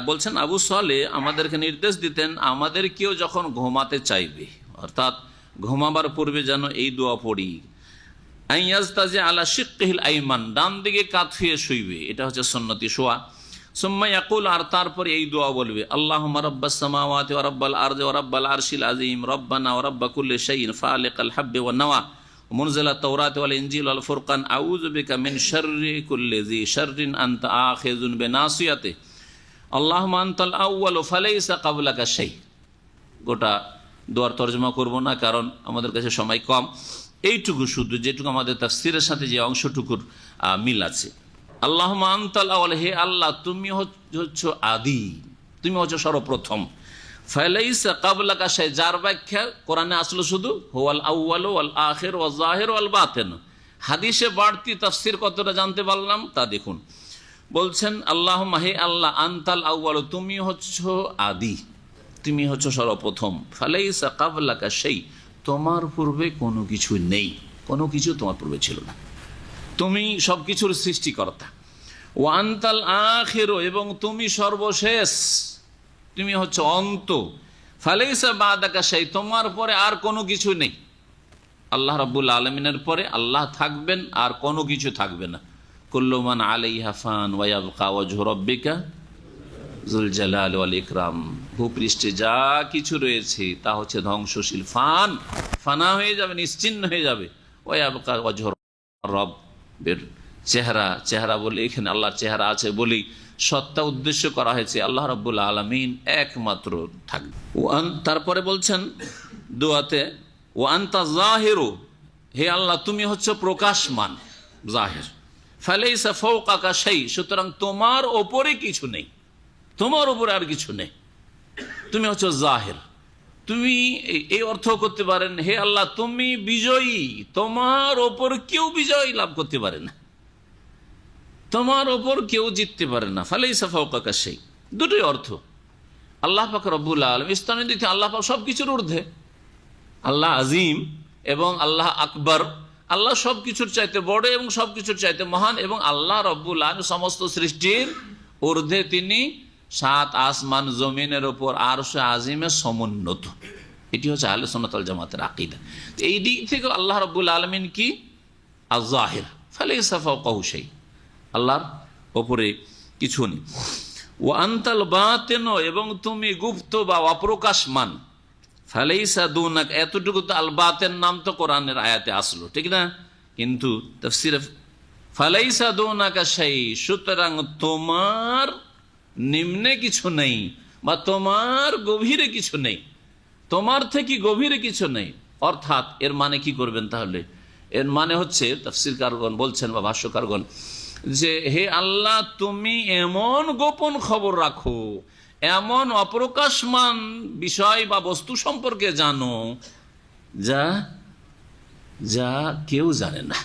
বলছেন আবু সালেহ আমাদেরকে নির্দেশ দিতেন আমাদের কেউ যখন ঘুমাতে চাইবে, অর্থাৎ ঘুমাবার পূর্বে যেন এই দোয়া পড়ি, আইয়াজতাজি আলা শিক্কিহিল আইমান, ডান দিকে কাত হয়ে শুইবে, এটা হচ্ছে সুন্নতি শোয়া। সুম্মা ইয়াকুল, আর তারপরে এই দোয়া বলবে আল্লাহুম্মা রাব্বাস সামাওয়াতি ওয়া রাব্বাল আরদি ওয়া রাব্বাল আরশিল আযীম, রব্বানা ওয়া রাব্বা কুল্লি শাইইন ফালিকাল হাব্বি ওয়ান নাওয়া মুনজিলাত তাওরাতি ওয়াল ইনজিল ওয়াল ফুরকান আউযু বিকা মিন শাররি কুল্লি যী শাররিন আনতা আখিযুন বিনাসিয়াতি আল্লাহুম্মা আনতাল আউয়ালু ফালাইসা ক্বাবলাকা শাই। গোটা দোয়ার তরজমা করব না, কারণ আমাদের কাছে সময় কম। এইটুকু শুধু, যেটুকু আমাদের তাফসীরের সাথে যে অংশটুকুর মিল আছে। আল্লাহুম্মা আনতাল আউয়াল, হে আল্লাহ তুমি হচ্ছ আদি, তুমি হচ্ছ সর্বপ্রথম। ফালাইসা ক্বাবলাকা শাই, যার ব্যাখ্যা কোরআনে আসলো শুধু হুয়াল আউয়ালু ওয়াল আখির ওয়াল যাহির ওয়াল বাতিন। হাদিসে বাড়তি তাফসীর কতটা জানতে পারলাম তা দেখুন। বলছেন আল্লাহুম্মা, হে আল্লাহ, আনতাল আউয়ালু তুমি হচ্ছ আদি, তুমি হচ্ছ সর্বপ্রথম। ফালাইসা ক্বাবলাকা শাই, তোমার পূর্বে কোনো কিছু নেই, কোনো কিছু তোমার পূর্বে ছিল না, তুমি সবকিছুর সৃষ্টিকর্তা। ওয়া আনতাল আখির, এবং তুমি সর্বশেষ, তুমি হচ্ছে অন্ত। ফালাইসা বাদাকা শাই, তোমার পরে আর কোনো কিছু নেই। আল্লাহ রাব্বুল আলামিনের পরে আল্লাহ থাকবেন, আর কোনো কিছু থাকবে না। কুল্লু মান আলাইহা ফান ওয়া ইয়াবকা ওয়াজহু রাব্বিকা যুল জালালি ওয়াল ইকরাম, ভূপৃষ্ঠে যা কিছু রয়েছে তা হচ্ছে ধ্বংসশীল, ফানা হয়ে যাবে, নিশ্চিহ্ন হয়ে যাবে। ওয়া ইয়াবকা ওয়াজহু রব্বের চেহারা বলে এখানে আল্লাহর চেহারা আছে বলেই সত্তা উদ্দেশ্য করা হয়েছে, আল্লাহ রাব্বুল আলামিন একমাত্র থাকবে। তারপরে বলছেন দোয়াতে ওয়া আনতা যাহিরু, হে আল্লাহ তুমি হচ্ছে প্রকাশমান, জাহির। ফালাইসা ফাওকাকা শাই, সুতরাং তোমার ওপরে কিছু নেই, তোমার উপরে আর কিছু নেই, তুমি হচ্ছে জাহির। তুমি এই অর্থ করতে পারেন, হে আল্লাহ তুমি বিজয়ী, তোমার ওপর কেউ বিজয় লাভ করতে পারে না, তোমার ওপর কেউ জিততে পারে না। ফালাইসা ফাওকাকা শাই, দুটোই অর্থ। আল্লাহ পাক রব্বুল আলামিন স্থানীয় দিকে আল্লাহ পাক সবকিছুর ঊর্ধ্বে, আল্লাহ আজিম এবং আল্লাহ আকবর, আল্লাহ সবকিছুর চাইতে বড় এবং সবকিছুর চাইতে মহান, এবং আল্লাহ রব্বুল আলামিন সমস্ত সৃষ্টির ঊর্ধ্বে, তিনি 7 আসমান জমিনের ওপর আরশে আজিমে সমুন্নত। এটি হচ্ছে আহলে সুন্নাত ওয়াল জামাতের আকীদা। এই দিক থেকে আল্লাহ রব্বুল আলামিন কি আয-যাহির, ফালাইসা ফাওকাহু শাই, আল্লাহর ওপরে কিছু নেই। ও আনতাল বাতিন, এবং তুমি গুপ্ত বা অপ্রকাশমান। ফালাইসা দুনাক, এতটুকু তো আল বাতিন নাম তো কোরআনের আয়াতে আসলো, ঠিক না? কিন্তু তাফসীরে ফালাইসা দুনাকা শাই, সুতরাং তোমার নিম্নে কিছু নেই বা তোমার গভীরে কিছু নেই, তোমার থেকে গভীরে কিছু নেই। অর্থাৎ এর মানে কি করবেন তাহলে? এর মানে হচ্ছে তাফসীরকারগণ বলছেন বা ভাষ্যকারগণ যে হে আল্লাহ তুমি এমন গোপন খবর রাখো, এমন অপ্রকাশমান বিষয় বা বস্তু সম্পর্কে জানো যা যা কেউ জানে না।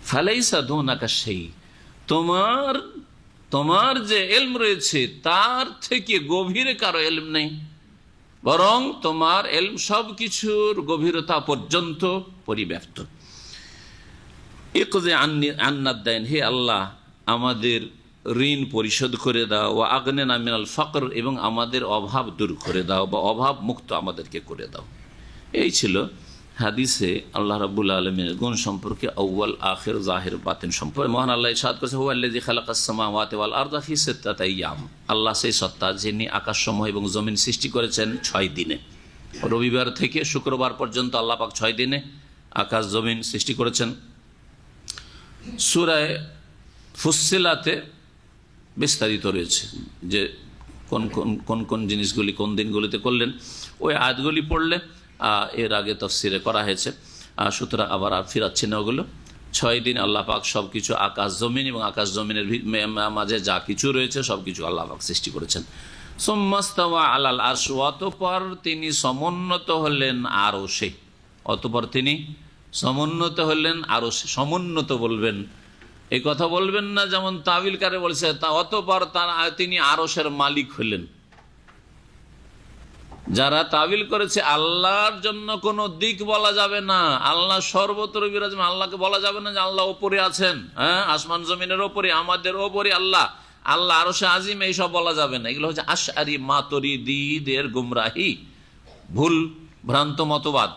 ফালাইসা দুনাকা শাই, তোমার যে ইলম রয়েছে তার থেকে গভীরে কারো ইলম নেই, বরং তোমার ইলম সবকিছুর গভীরতা পর্যন্ত পরিব্যাপ্ত। ইকযি আন্না দাইন, হে আল্লাহ আমাদের ঋণ পরিশোধ করে দাও, ও আগনিনা মিনাল ফকর, এবং আমাদের অভাব দূর করে দাও বা অভাব মুক্ত আমাদেরকে করে দাও। এই ছিল হাদিসে আল্লাহ রাব্বুল আলামিনের গুণ সম্পর্কে, আউয়াল আখির জাহির বাতিন সম্পর্কে। মহান আল্লাহ ইরশাদ করেছে, হুয়াল্লাযী খালাকাস সামাওয়াতি ওয়াল আরদা ফি সিত্তাতি আইয়াম, আল্লাহ সেই সত্তা যিনি আকাশসমূহ এবং জমিন সৃষ্টি করেছেন 6 দিনে। রবিবার থেকে শুক্রবার পর্যন্ত আল্লাহ পাক 6 দিনে আকাশ জমিন সৃষ্টি করেছেন। সূরা ফুসসিলাতে বিস্তারিত রয়েছে যে কোন কোন জিনিসগুলি কোন দিনগুলিতে করলেন। ওই আয়াতগুলি পড়লে এর আগে তাফসীরে করা হয়েছে, সুতরাং আবার আর ফিরাচ্ছি না ওগুলো। 6 দিন আল্লাহ পাক সব কিছু আকাশ জমিন এবং আকাশ জমিনের মাঝে যা কিছু রয়েছে সব কিছু আল্লাহ পাক সৃষ্টি করেছেন। সুম্মাস্তাওয়া আলাল আরশ, অতঃপর তিনি সমুন্নত হলেন আরশে, অতঃপর তিনি সমুন্নত হলেন আরশে। সমুন্নত বলবেন, এই কথা বলবেন না যেমন তাবিলকারে বলছে তা অতঃপর তিনি আরশের মালিক হলেন। যারা তাবিল করেছে আল্লাহর জন্য কোনো দিক বলা যাবে না, আল্লাহ সর্বত্র বিরাজমান, আল্লাহকে বলা যাবে না যে আল্লাহ ওপরে আছেন, হ্যাঁ আসমান জমিনের ওপরে, আমাদের ওপরে আল্লাহ, আল্লাহ আরশে আজিম, এইসব বলা যাবে না। এগুলো হচ্ছে আশআরি মাতুরিদীদের গুমরাহি, ভুল ভ্রান্ত মতবাদ।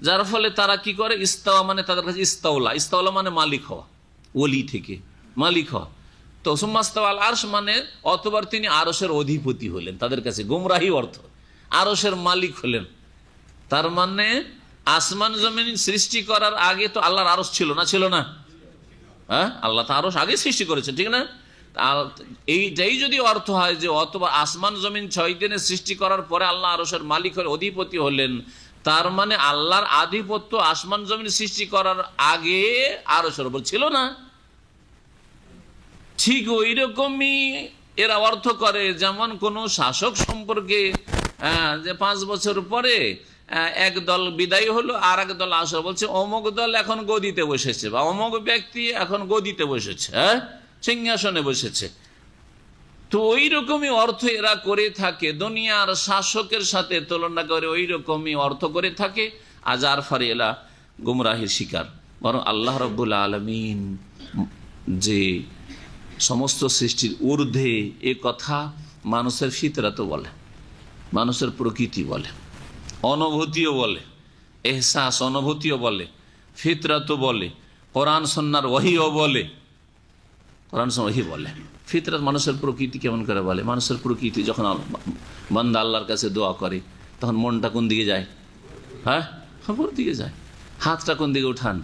যার ফলে তারা কি করে, ইস্তাওয়া মানে তাদের কাছে ইস্তাওলা মানে মালিক হওয়া, ওলি থেকে মালিক হওয়া। তো সুম্মাস্তাওয়া আল আরশ মানে অতবার তিনি আরশের অধিপতি হলেন, তাদের কাছে গুমরাহি অর্থ, আরশের মালিক হলেন। তার মানে আসমান জমিন সৃষ্টি করার আগে তো আল্লাহর আরশ ছিল না, ছিল না? হ্যাঁ, আল্লাহ তো আরশ আগে সৃষ্টি করেছেন, ঠিক না? এইটাই যদি অর্থ হয় যে অথবা আসমান জমিন 6 দিনে সৃষ্টি করার পরে আল্লাহ আরশের মালিক হলেন, অধিপতি হলেন, তার মানে আল্লাহর আধিপত্য আসমান জমিন সৃষ্টি করার আগে আরশের উপর ছিল না। ঠিক ওই রকমই এরা অর্থ করে, যেমন কোন শাসক সম্পর্কে যে 5 বছর পরে এক দল বিদায় হলো আর এক দল আসলো, বলছে অমুক দল এখন গদিতে বসেছে বা অমুক ব্যক্তি এখন গদিতে বসেছে, হ্যাঁ সিংহাসনে বসেছে। তো ওই রকমই অর্থ এরা করে থাকে, দুনিয়ার শাসকের সাথে তুলনা করে ওই রকমই অর্থ করে থাকে। আজার ফারে এলা গুমরাহির শিকার। বরং আল্লাহ রাব্বুল আলামিন যে সমস্ত সৃষ্টির ঊর্ধ্বে, এ কথা মানুষের ফিতরাতও বলে, মানুষের প্রকৃতি বলে, অনুভূতিও বলে, এহসাস অনুভূতিও বলে, ফিতরাতও বলে, কোরআন সুন্নাহর ওহীও বলে। কোরআন সুন্নাহর ওহী বলে ফিতরাত, মানুষের প্রকৃতি কেমন করে বলে। মানুষের প্রকৃতি যখন বান্দা আল্লাহর কাছে দোয়া করে তখন মনটা কোন দিকে যায়? হ্যাঁ, উপর দিকে যায়। হাতটা কোন দিকে উঠান?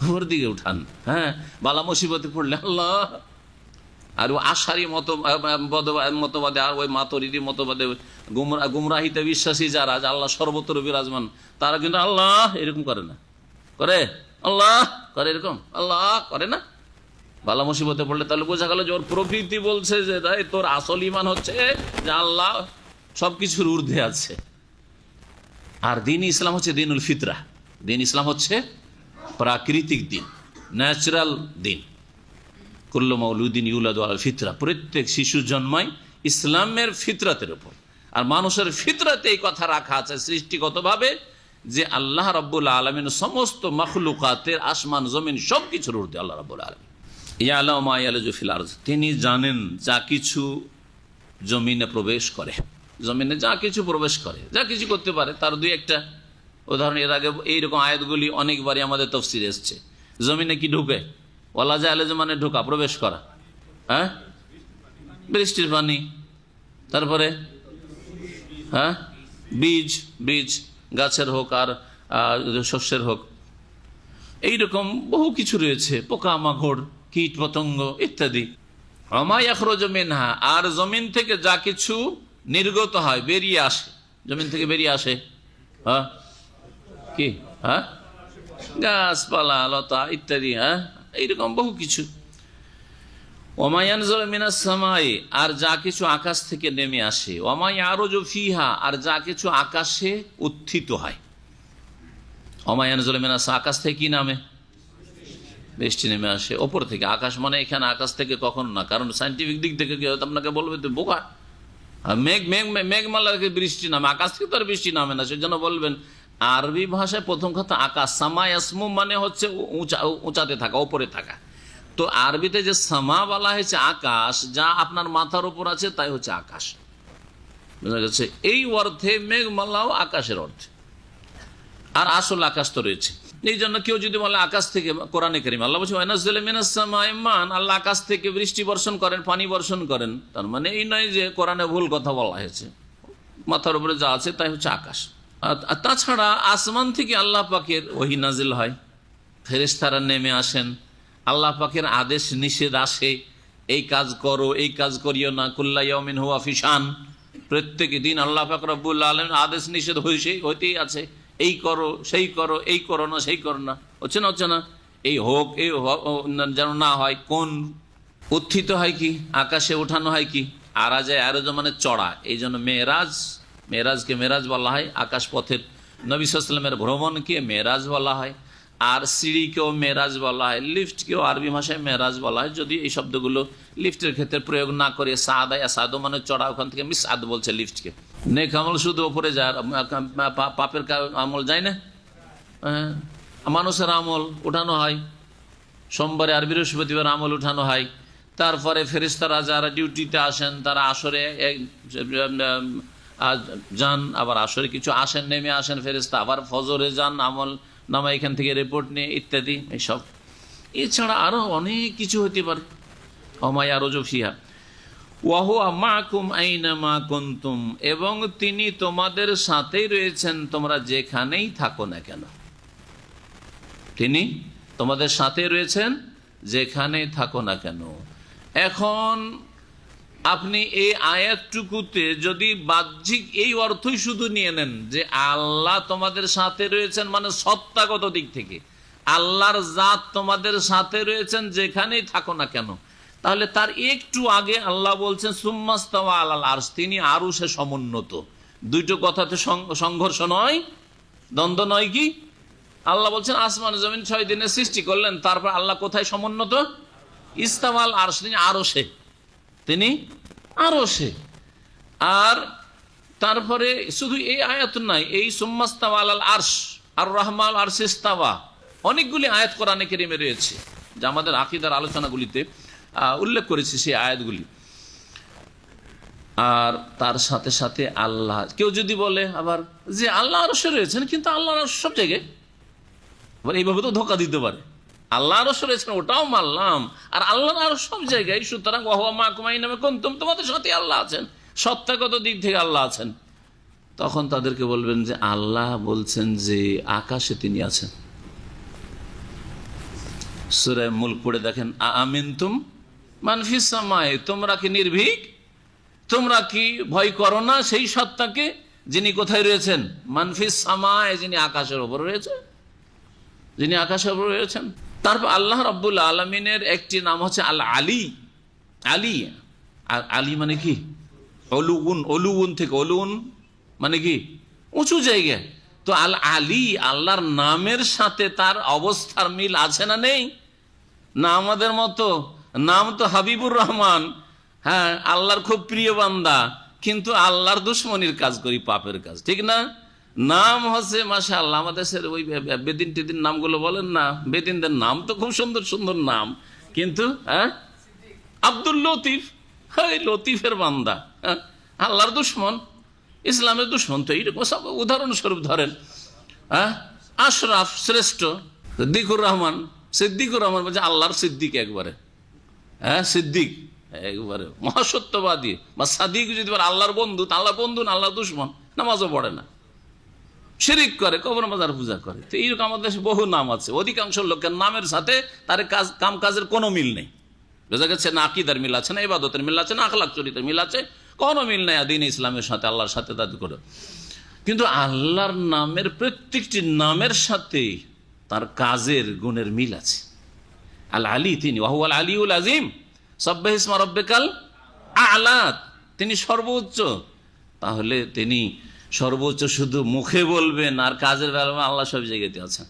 উপর দিকে উঠান। হ্যাঁ, বালা মুসিবতে পড়লে আল্লাহ। আর ও আশারি মতবাদে আর ওই মাতুরিদি মতবাদে গুমরাহিতে বিশ্বাসী যারা আল্লাহ সর্বত্র বিরাজমান, তারা কিন্তু আল্লাহ এরকম করে না। করে? আল্লাহ করে এরকম? আল্লাহ করে না। বালা মুসিবতে পড়লে তাহলে বোঝা গেল যে ওর প্রকৃতি বলছে যে তোর আসল ইমান হচ্ছে যে আল্লাহ সবকিছুর ঊর্ধ্বে আছে। আর দিন ইসলাম হচ্ছে দিনুল ফিতরা, দিন ইসলাম হচ্ছে প্রাকৃতিক দিন, ন্যাচারাল দিন। কুল্লু মাউলুদিন ইউলাদু আলাল ফিতরা, প্রত্যেক শিশু জন্মায় ইসলামের ফিতরাতের উপর। আর মানুষের ফিতরাতে এই কথা রাখা আছে সৃষ্টিগতভাবে যে আল্লাহ রাব্বুল আলামিন সমস্ত মাখলুকাতের আসমান জমিন সবকিছুর ঊর্ধ্বে আল্লাহ রাব্বুল আলামিন। ইয়ালামু মা ইয়ালজু ফিল আরজ, তিনি জানেন যা কিছু জমিনে প্রবেশ করে, জমিনে যা কিছু প্রবেশ করে, যা কিছু করতে পারে। তার দুই একটা উদাহরণ এর আগে এইরকম আয়াতগুলি অনেকবারই আমাদের তাফসীরে এসেছে। জমিনে কি ঢুকে? ওয়ালা জায়ালেজ মানে ঢোকা, প্রবেশ করা। হ্যাঁ, বৃষ্টির পানি, তারপরে হ্যাঁ বীজ, বীজ গাছের হোক আর শস্যের হোক, এইরকম বহু কিছু রয়েছে, পোকামাকড়, কীট পতঙ্গ ইত্যাদি। আমা ইয়াখরুজু মিনহা, আর জমিন থেকে যা কিছু নির্গত হয়, বেরিয়ে আসে, জমিন থেকে বেরিয়ে আসে, হ্যাঁ কি, হ্যাঁ গাছপালা লতা ইত্যাদি, হ্যাঁ এইরকম বহু কিছু। ওমা ইয়ানজিলু মিনাস সামাই, আর যা কিছু আকাশ থেকে নেমে আসে। ওমা ইয়ারুজু ফিহা, আর যা কিছু আকাশে উত্থিত হয়। ওমা ইয়ানজিলু মিনাস, আকাশ থেকে কি নামে? বৃষ্টি নেমে আসে ওপর থেকে। আকাশ মানে এখানে আকাশ থেকে কখনো না, কারণ সাইন্টিফিক দিক থেকে কি হয়তো আপনাকে বলবে তো বোকা, মেঘ মেঘ মেঘমালা থেকে বৃষ্টি নামে, আকাশ থেকে তো আর বৃষ্টি নামে না। সেই জন্য বলবেন আরবি ভাষায় প্রথম কথা আকাশ, সামা ইয়াসমু মানে হচ্ছে উঁচাতে থাকা, ওপরে থাকা। তো আরবিতে যে সামা বলা হয়েছে আকাশ, যা আপনার মাথার উপর আছে তাই হচ্ছে আকাশ, বুঝা গেছে? এই অর্থে মেঘমালাও আকাশের অর্থে, আর আসল আকাশ তো রয়েছে। এই জন্য কেউ যদি বলে আকাশ থেকে, কোরআনে কারীম আল্লাহ বলছে ওয়ানাজ্জালু মিনাস সামাই মান, আল্লাহ আকাশ থেকে বৃষ্টি বর্ষণ করেন, পানি বর্ষণ করেন। তার মানে এই নয় যে কোরআনে ভুল কথা বলা হয়েছে, মাথার উপরে যা আছে তাই হচ্ছে আকাশ। আর তাছাড়া আসমান থেকে আল্লাহ পাকের ওহী নাজিল হয়, ফেরেশতারা নেমে আসেন, আল্লাহ পাকের আদেশ নিষেধ আসে, এই কাজ করো, এই কাজ করিও না। কুল্লা ইয়াউমিন হুয়া ফি শান, প্রত্যেক দিন আল্লাহ পাক রব্বুল আলামিন আদেশ নিষেধ হইতেই আছে, এই করো, সেই করো, এই করো না, সেই করো না, হচ্ছে না, হচ্ছে না, এই হোক, এই যেন না হয়। কোন উত্থিত হয় কি, আকাশে ওঠানো হয় কি, আরাজে, আরজ মানে চড়া। এই জন্য মেরাজ, মেরাজকে মেরাজ বলা হয়, আকাশ পথের নবী সাল্লাল্লাহু আলাইহি ওয়াসাল্লামের ভ্রমণকে মেরাজ বলা হয়। আর সিঁড়িকেও মেরাজ বলা হয়, লিফটকেও আরবি ভাষায় মেরাজ বলা হয়, যদি এই শব্দগুলো লিফটের ক্ষেত্রে প্রয়োগ না করে সাদা, সাদো মানে চড়া, ওখান থেকে মিসআদ বলছে লিফটকে। নেক আমল শুধু ওপরে যায়, পাপের আমল যায় না। মানুষের আমল উঠানো হয়, সোমবারে আর বৃহস্পতিবার আমল উঠানো হয়। তারপরে ফেরেশতারা যারা ডিউটিতে আসেন তারা আসরে যান, আবার আসরে কিছু আসেন, নেমে আসেন ফেরেশতা, আবার ফজরে যান আমল নামা এখান থেকে রিপোর্ট নিয়ে ইত্যাদি এইসব। এছাড়া আরো অনেক কিছু হতে পারে। ওমায়া রুজু ফিহা ওয়া হুয়া মাকুম আইনামা কুনতুম, এবং তিনি তোমাদের সাথেই রয়েছেন তোমরা যেখানেই থাকো না কেন। তিনি তোমাদের সাথে রয়েছেন যেখানেই থাকো না কেন। এখন আপনি এই আয়াতটুকুতে যদি বাহ্যিক এই অর্থই শুধু নিয়ে নেন যে আল্লাহ তোমাদের সাথে রয়েছেন, মানে সত্তাগত দিক থেকে আল্লাহর জাত তোমাদের সাথে রয়েছেন যেখানেই থাকো না কেন, তাহলে তার একটু আগে আল্লাহ বলছেন সুম্মাস্তাওয়া আলাল আরশ, তিনি আরশে সমুন্নত। দুটো কথাতে সংঘর্ষ নয়, দ্বন্দ্ব নয়। কি আল্লাহ বলছেন আসমান জমিন 6 দিনে সৃষ্টি করলেন, তারপর আল্লাহ কোথায় সমুন্নত? ইস্তাওয়াল আরশ, তিনি আরশে, তিনি আরশে। আর তারপরে শুধু এই আয়াত নাই, এই সুম্মাস্তাওয়া আলাল আরশ আর রহমান আরশ ইস্তাওয়া, অনেকগুলি আয়াত কোরআনে কারীমে রয়েছে যা আমাদের আকীদার আলোচনাগুলিতে উল্লেখ করেছি সেই আয়াতগুলি। আর তার সাথে সাথে আল্লাহ, কেউ যদি বলে আবার যে আল্লাহ আরশে রয়েছেন কিন্তু আল্লাহ আরশ সব জায়গায়, আবার এইভাবে তো ধোকা দিতে পারে। আল্লাহ আরশ রয়েছেন ওটাও মানলাম, আর আল্লাহ আরশ সব জায়গায়, সুতরাং ওয়া হুয়া মাকুম আইনামা কুনতুম, তোমাদের সাথে আল্লাহ আছেন, সত্তাগত দিক থেকে আল্লাহ আছেন। তখন তাদেরকে বলবেন যে আল্লাহ বলছেন যে আকাশে তিনি আছেন। সূরা মুলক পড়ে দেখেন, আমিনতুম মান ফিস সামাই, তোমরা কি নির্ভীক, তোমরা কি ভয় করো না সেই সত্তাকে যিনি কোথায় রয়েছেন? মান ফিস সামাই, যিনি আকাশের উপর রয়েছেন, যিনি আকাশের উপর রয়েছেন। তারপর আল্লাহ রাব্বুল আলামিনের একটি নাম হচ্ছে আল আলী। আলী, আর আলী মানে কি? অলুগুন, অলুগুন থেকে, অলুগুন মানে কি? উঁচু জায়গা। তো আল আলী আল্লাহর নামের সাথে তার অবস্থার মিল আছে না নেই? না আমাদের মতো নাম তো হাবিবুর রহমান, হ্যাঁ আল্লাহর খুব প্রিয় বান্দা, কিন্তু আল্লাহর দুশ্মনির কাজ করি, পাপের কাজ, ঠিক না? নাম হচ্ছে মাশাআল্লাহ, আমাদের ওই বেদিন টেদিন নামগুলো বলেন না, বেদিনদের নাম তো খুব সুন্দর সুন্দর নাম, কিন্তু হ্যাঁ আব্দুল লতিফ, হ্যাঁ লতিফের বান্দা, হ্যাঁ আল্লাহর দুশ্মন, ইসলামের দুশ্মন। তো এইরকম সব উদাহরণস্বরূপ ধরেন, হ্যাঁ আশরাফ শ্রেষ্ঠ, সিদ্দিকুর রহমান, সিদ্দিকুর রহমান বলছে আল্লাহর সিদ্দিক একবারে, হ্যাঁ সিদ্দিক একবারে মহাসত্যবাদী, বা সাদিক যদি আল্লাহর বন্ধু, আল্লাহর বন্ধু না আল্লাহর দুশ্মন, নামাজও পড়ে না, শিরিক করে, কবর মাজার পূজা করে। তো এইরকম আমাদের দেশে বহু নাম আছে, অধিকাংশ লোকের নামের সাথে তার কাম কাজের কোনো মিল নেই। বোঝা গেছে না? আকীদার মিল আছে না, ইবাদতের মিল আছে না, আখলাক চরিত্রের মিল আছে, কোনো মিল নেই দ্বীন ইসলামের সাথে, আল্লাহর সাথে দাবি করে। কিন্তু আল্লাহর নামের প্রত্যেকটি নামের সাথে তার কাজের গুণের মিল আছে। আল আলী তিনি, ওয়াহুয়াল আলিউল আজিম, সাব্বিহ ইসমা রাব্বিকাল আ'লা, তিনি সর্বোচ্চ। তাহলে তিনি সর্বোচ্চ শুধু মুখে বলবেন, আর কাজের বেলা আল্লাহ সব জায়গাতে আছেন,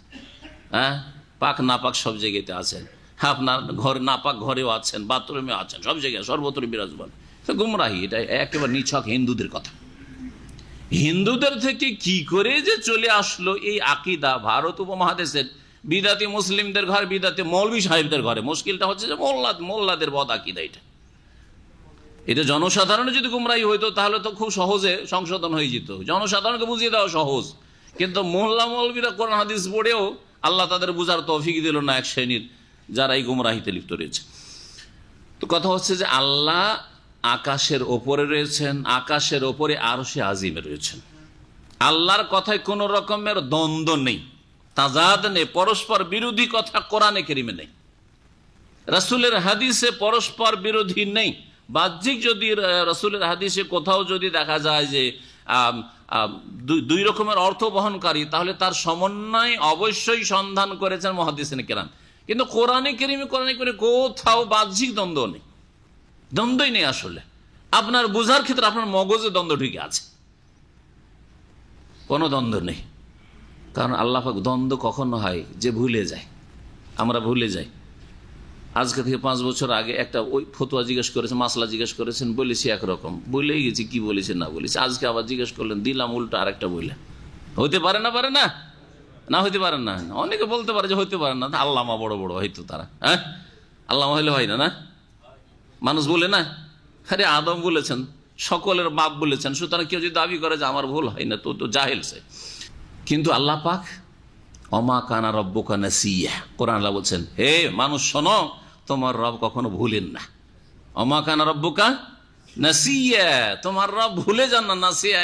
হ্যাঁ পাক না পাক সব জায়গাতে আছেন, আপনার ঘর না পাক ঘরেও আছেন, বাথরুমে আছেন, সব জায়গায় সর্বত্র বিরাজমান। তো গুমরাহি, এটা একেবারে নিছক হিন্দুদের কথা। হিন্দুদের থেকে কি করে যে চলে আসলো এই আকীদা ভারত উপমহাদেশের বিদাতি মুসলিমদের ঘর, বিদাতি মৌলভী সাহেবদের ঘরে? মুশকিলটা হচ্ছে যে মোল্লাদের বদ আকীদা। এটা জনসাধারণ যদি গুমরাহি হইতো তাহলে তো খুব সহজে সংশোধন হয়ে যেত, জনসাধারণকে বুঝিয়ে দেওয়া সহজ। কিন্তু মোল্লা মৌলবীরা কোরআন হাদিস পড়েও আল্লাহ তাদের বুঝার তৌফিক দিল না, এক শ্রেণীর যারা এই গুমরাহিতে লিপ্ত রয়েছে। তো কথা হচ্ছে যে আল্লাহ আকাশের ওপরে রয়েছেন, আকাশের ওপরে আরশে আজিমে রয়েছেন। আল্লাহর কথায় কোন রকমের দ্বন্দ্ব নেই, তাজাদ নেই, পরস্পর বিরোধী কথা কোরআনে কারিমে নেই, রাসূলের হাদিসে পরস্পর বিরোধী নেই। বাহ্যিক যদি রাসূলের হাদিসে কোথাও যদি দেখা যায় যে দুই রকমের অর্থ বহনকারী, তাহলে তার সমন্বয় অবশ্যই সন্ধান করেছেন মুহাদ্দিসিনে কেরাম। কিন্তু কোরআনে কারিমে কোথাও বাহ্যিক দ্বন্দ্ব নেই, দ্বন্দ্বই নেই। আসলে আপনার বোঝার ক্ষেত্রে আপনার মগজে দ্বন্দ্ব ঠিক আছে, কোনো দ্বন্দ্ব নেই। কারণ আল্লাহ পাক দ্বন্দ্ব কখনো হয় যে ভুলে যায়, আমরা ভুলে যাই। আজকে থেকে 5 বছর আগে একটা ওই ফতোয়া জিজ্ঞেস করেছেন, মাসলা জিজ্ঞেস করেছেন, বলেছি একরকম, বলেই গেছি কি বলেছে না বলেছি। আজকে আবার জিজ্ঞেস করলেন, দিলাম উল্টো আরেকটা বললে। হইতে পারে না, পারে না, না হইতে পারে না। অনেকে বলতে পারে যে হইতে পারে না, আল্লামা বড় বড় হয়তো তারা, হ্যাঁ আল্লামা হইলে হয় না, না মানুষ বলে না, আরে আদম বলেছেন, সকলের বাপ বলেছেন, সুতরাং কেউ যদি দাবি করে যে আমার ভুল হয় না, তো জাহেল সে। কিন্তু আল্লাহ পাক অমা কানা রব্বুকা নাসিয়া, কোরআন আল্লাহ বলছেন, হে মানুষ শোনো, তোমার রব কখনো ভুলেন না। অমা কানা রব্বুকা নাসিয়া, তোমার রব ভুলে যান না। নাসিয়া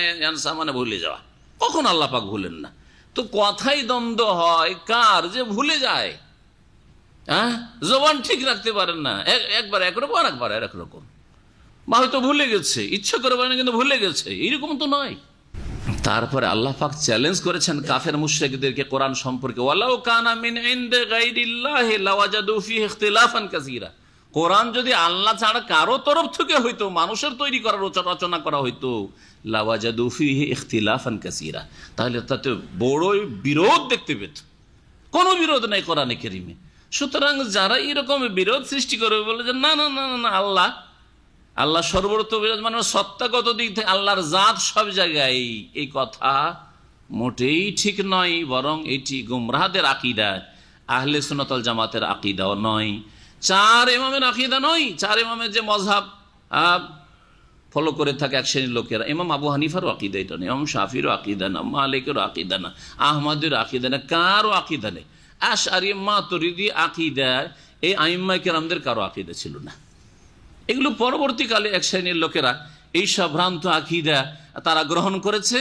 মানে ভুলে যাওয়া, কখন আল্লাহ পাক ভুলেন না। তো কথাই দ্বন্দ্ব হয় কার, যে ভুলে যায়, হ্যাঁ জবান ঠিক রাখতে পারেন না, একবার একরকম আর একবার আর একরকম, বা হয়তো ভুলে গেছে, ইচ্ছা করে পারে না কিন্তু ভুলে গেছে, এইরকম তো নয়। তারপরে আল্লাহ পাক চ্যালেঞ্জ করেছেন কাফের মুশরিকদেরকে কোরআন সম্পর্কে, ওয়ালাউ কানা মিন ইনদি গায়রিল্লাহি লাওয়াজাদু ফীহি ইখতিলাফান কাসীরা। কোরআন যদি আল্লাহ ছাড়া কারো তরফ থেকে হইতো, মানুষের তৈরি করা রচনা করা হইতো, লাওয়াজাদু ফীহি ইখতিলাফান কাসীরা, তাহলে তাতে বড়ই বিরোধ দেখতে পেত। কোনো বিরোধ নাই কোরআনে কারিমে। সুতরাং যারা এরকম বিরোধ সৃষ্টি করে বলে যে না না না না আল্লাহ সর্বত্র বিরাজমান, সত্তাগত দিক থেকে আল্লাহর জাত সব জায়গায়, এই কথা মোটেই ঠিক নয়। বরং এটি গুমরাহদের আকীদা, আহলে সুন্নাত ওয়াল জামাতের আকীদাও নয়, 4 ইমামের আকীদা নয়। 4 ইমামের যে মযহাব ফলো করে থাকে এক শ্রেণীর লোকেরা, ইমাম আবু হানিফারও আকীদা এটা নেই, ইমাম শাফিরও আকীদা না, মালিকেরও আকীদা না, আহমদের আকীদা না, কারও আকীদা নেই। আশআরী মাতুরিদি আকীদা এই আইম্মায়ে কেরামদের কারো আকীদা ছিল না। এগুলো পরবর্তীকালে এক শ্রেণীর লোকেরা এইসব ভ্রান্ত আকীদা তারা গ্রহণ করেছে।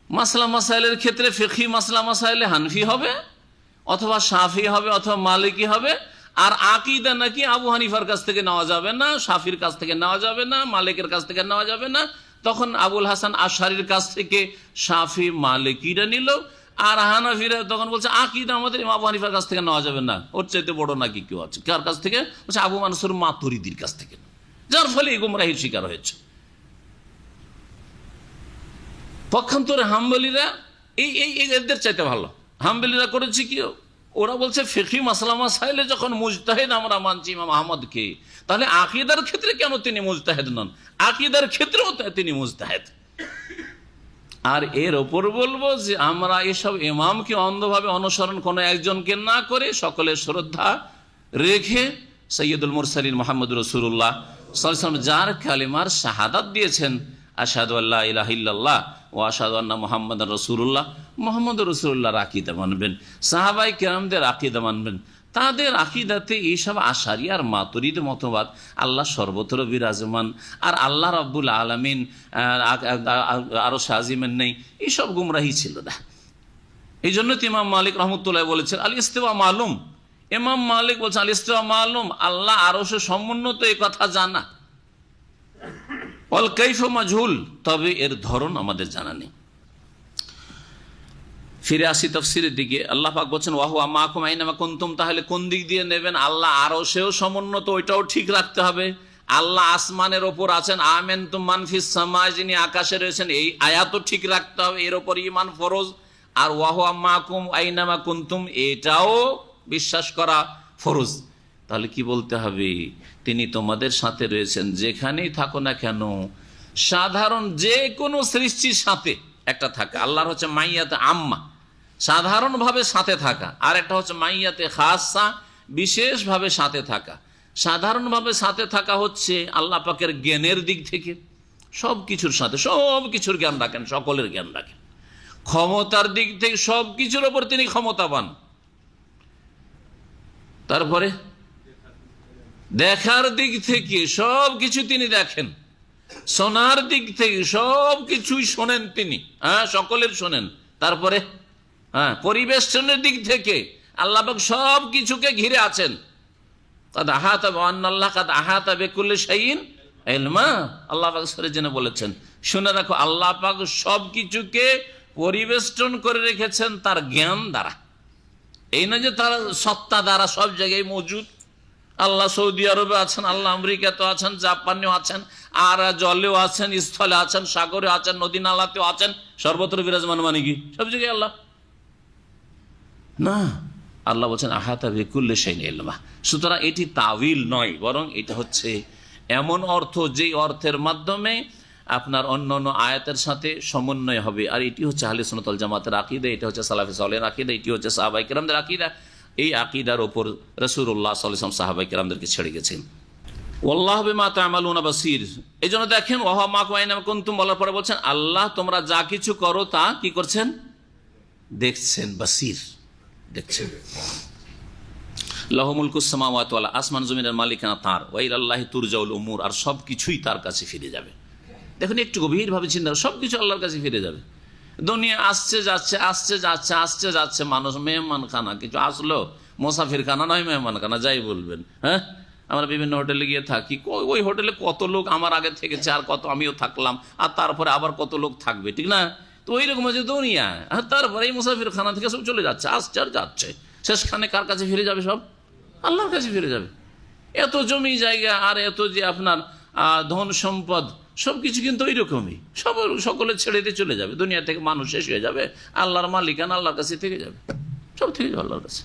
মাসলা মাসাইলের ক্ষেত্রে ফিকহি মাসলা মাসাইলে হানফি হবে, অথবা শাফি হবে, অথবা মালিকি হবে। আর আকীদা নাকি আবু হানিফার কাছ থেকে নেওয়া যাবে না, শাফির কাছ থেকে নেওয়া যাবে না, মালিকের কাছ থেকে নেওয়া যাবে না। তখন আবুল হাসান আশআরীর কাছ থেকে শাফি মালিকিরা নিল, আর হানাফিরা তখন বলছে আকীদা আমাদের আবু হানিফার কাছ থেকে নেওয়া যাবে না, ওর চাইতে বড় নাকি কেউ আছে। কার কাছ থেকে? বলছে আবু মানসুর মাতুরিদির কাছ থেকে, যার ফলে এই গুমরাহির শিকার হয়েছে। পক্ষান্তরে হাম্বলীরা এই এই এই এদের চাইতে ভালো। হাম্বলিরা করেছে কি, ওরা বলছে ফিকহি মাসলা মাসাইলে যখন মুজতাহিদ আমরা মানছি ইমাম আহমদকে, তাহলে আকীদার ক্ষেত্রে কেন তিনি মুজতাহিদ নন? আকীদার ক্ষেত্রেও তিনি মুজতাহিদ। আর এর ওপর বলবো যে আমরা এসব ইমামকে অন্ধভাবে অনুসরণ কোনো একজনকে না করে সকলের শ্রদ্ধা রেখে সৈয়দুল মুরসালিন মুহাম্মদ রাসূলুল্লাহ সাল্লাল্লাহু আলাইহি ওয়াসাল্লাম যার কালিমার শাহাদাত দিয়েছেন, আশহাদু আল্লা ইলাহা ইল্লাল্লাহ ওয়া আশহাদু আন্না মুহাম্মাদার রাসূলুল্লাহ, মুহাম্মদুর রাসূলুল্লাহর আকীদা মানবেন, সাহাবায়ে কেরামদের আকীদা মানবেন। তাদের আকীদাতে এইসব আশারি আর মাতুরিদের মতবাদ আল্লাহ সর্বত্র বিরাজমান, আর আল্লাহ রাব্বুল আলামিন আরশ আজিমের নেই, এইসব গুমরাহি ছিল না। এই জন্য তো ইমাম মালিক রহমতুল্লাহ বলেছেন আল ইস্তিওয়া মালুম। ইমাম মালিক বলছেন আল ইস্তিওয়া মালুম, আল্লাহ আরশে সমুন্নত, এই কথা জানা। অল কাইফ মাজহুল, তবে এর ধরন আমাদের জানা নেই। ফিরে আসি তাফসীরের দিকে। আল্লাহ পাক বলছেন ওয়া হুয়া মাআকুম আইনামা কুনতুম, তাহলে কোন দিক দিয়ে নেবেন? আল্লাহ আরশেও সমুন্নত, ওইটাও ঠিক রাখতে হবে। আল্লাহ আসমানের ওপর আছেন, আমেনতুম মান ফিস সামা, যিনি আকাশে রয়েছেন, এই আয়াতও ঠিক রাখতে হবে, এর ওপর ঈমান ফরজ। আর ওয়া হুয়া মাআকুম আইনামা কুনতুম, এটাও বিশ্বাস করা ফরজ। তাহলে কি বলতে হবে? তিনি তোমাদের সাথে রয়েছেন যেখানেই থাকো না কেন। সাধারণ যে কোনো সৃষ্টির সাথে একটা থাকে, আল্লাহর হচ্ছে মাইয়াতে আম্মা, সাধারণভাবে সাথে থাকা, আর একটা হচ্ছে মাইয়াতে খাসা, বিশেষভাবে সাথে থাকা। সাধারণভাবে সাথে থাকা হচ্ছে আল্লাহ পাকের জ্ঞানের দিক থেকে, সব কিছুর সাথে সব কিছুর জ্ঞান রাখেন, সকলের জ্ঞান রাখেন। ক্ষমতার দিক থেকে সব কিছুর ওপর তিনি ক্ষমতাবান। তারপরে দেখার দিক থেকে সব কিছু তিনি দেখেন, শোনার দিক থেকে সব কিছুই শোনেন তিনি, সকলের শোনেন। তারপরে পরিবেশনের দিক থেকে আল্লাহ পাক সব কিছুকে ঘিরে আছেন। কাদ আহাতা আন্নাল্লাহ কাদ আহাতা বিকুল্লি শাইইন ইলমা, আল্লাহ পাক সূরা জিনে বলেছেন। শুনে রাখো, আল্লাহ পাক সব কিছুকে পরিবেষ্টন করে রেখেছেন তার জ্ঞান দ্বারা। এই না যে তার সত্তা দ্বারা সব জায়গায় মজুদ। আল্লাহ সৌদি আরবে আছেন, আল্লাহ আমেরিকাতেও আছেন, জাপানেও আছেন, আর জলেও আছেন, স্থলে আছেন, সাগরে আছেন, নদী নালাতেও আছেন, সর্বত্র বিরাজমান। মানে কি সব জায়গায় আল্লাহ? না, আল্লাহ বলছেন আহাতা বিকুল্লি শাইইন ইলমা। সুতরাং এটি তাওয়িল নয়, বরং এটা হচ্ছে এমন অর্থ যেই অর্থের মাধ্যমে আপনার অন্য অন্য আয়াতের সাথে সমন্বয় হবে। আর এটি হচ্ছে আহলে সুন্নাত ওয়াল জামাতের আকীদা, এটা হচ্ছে সালাফে সালেহর আকীদা, এটি হচ্ছে সাহাবায়ে কেরামদের আকীদা। এই আকীদার ওপর রাসূলুল্লাহ সাল্লাল্লাহু আলাইহি ওয়াসাল্লাম সাহাবায়ে কেরামদেরকে ছেড়ে গেছেন। ওয়াল্লাহু বিমা তা'মালুনা বাসীর। এই জন্য দেখেন ওয়া হুয়া মাআকুম আইনামা কুনতুম বলার পরে বলছেন আল্লাহ তোমরা যা কিছু করো তা কি করছেন? দেখছেন, বাসীর, দেখছেন। লাহু মুলকুস সামাওয়াতি ওয়াল আরদ, আসমান জমিনের মালিকানা তার। ওয়া ইলাল্লাহি তুরজাউল উমুর, আর সব কিছুই তার কাছে ফিরে যাবে। দেখুন একটু গভীরভাবে চিন্তা, সব কিছু আল্লাহর কাছে ফিরে যাবে। দুনিয়া আসছে যাচ্ছে, আসছে যাচ্ছে, আসছে যাচ্ছে। মানুষ মেহমান খানা কিছু আসলো, মোসাফির খানা নয়, মেহমান খানা, যাই বলবেন। হ্যাঁ, আমরা বিভিন্ন হোটেলে গিয়ে থাকি, ওই হোটেলে কত লোক আমার আগে থেকেছে, আর কত আমিও থাকলাম, আর তারপরে আবার কত লোক থাকবে, ঠিক না? তো ওই রকম হচ্ছে দুনিয়া। আর তারপরে এই মুসাফির খানা থেকে সব চলে যাচ্ছে, আসছে আর যাচ্ছে। শেষখানে কার কাছে ফিরে যাবে? সব আল্লাহর কাছে ফিরে যাবে। এত জমি জায়গা আর এত যে আপনার ধন সম্পদ, সব কিছু কিন্তু ওই রকমই, সকলে ছেড়ে দিয়ে চলে যাবে। দুনিয়া থেকে মানুষ শেষ হয়ে যাবে, আল্লাহর মালিকানা আল্লাহর কাছে থেকে যাবে, সব থেকে যাবে আল্লাহর কাছে।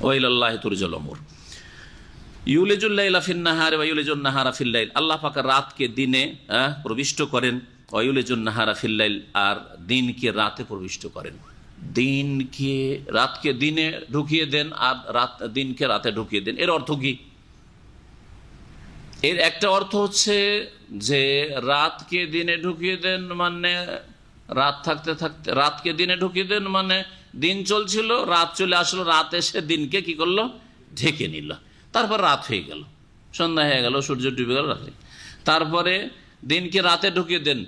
ওয়া ইলাল্লাহি তুরজাউল উমুর। ইউলিজুল লাইলা ফিন নাহারি ওয়া ইউলিজুন নাহারা ফিল লাইল, আল্লাহ পাক রাতকে দিনে প্রবিষ্ট করেন। ওয়া ইউলিজুন নাহারা ফিল লাইল, আর দিনকে রাতে প্রবিষ্ট করেন। রাতকে দিনে ঢুকিয়ে দেন, আর দিনকে রাতে ঢুকিয়ে দেন। এর অর্থ কি? এর একটা অর্থ হচ্ছে যে রাতকে দিনে ঢুকিয়ে দেন মানে রাত থাকতে থাকতে, রাতকে দিনে ঢুকিয়ে দেন মানে দিন চলছিল, রাত চলে আসলো, রাত এসে দিনকে কি করলো? ঢেকে নিল। তারপর রাত হয়ে গেল, সন্ধ্যা হয়ে গেল, সূর্য ডুবে গেল, রাতে। তারপরে দিনকে রাতে ঢুকিয়ে দেন,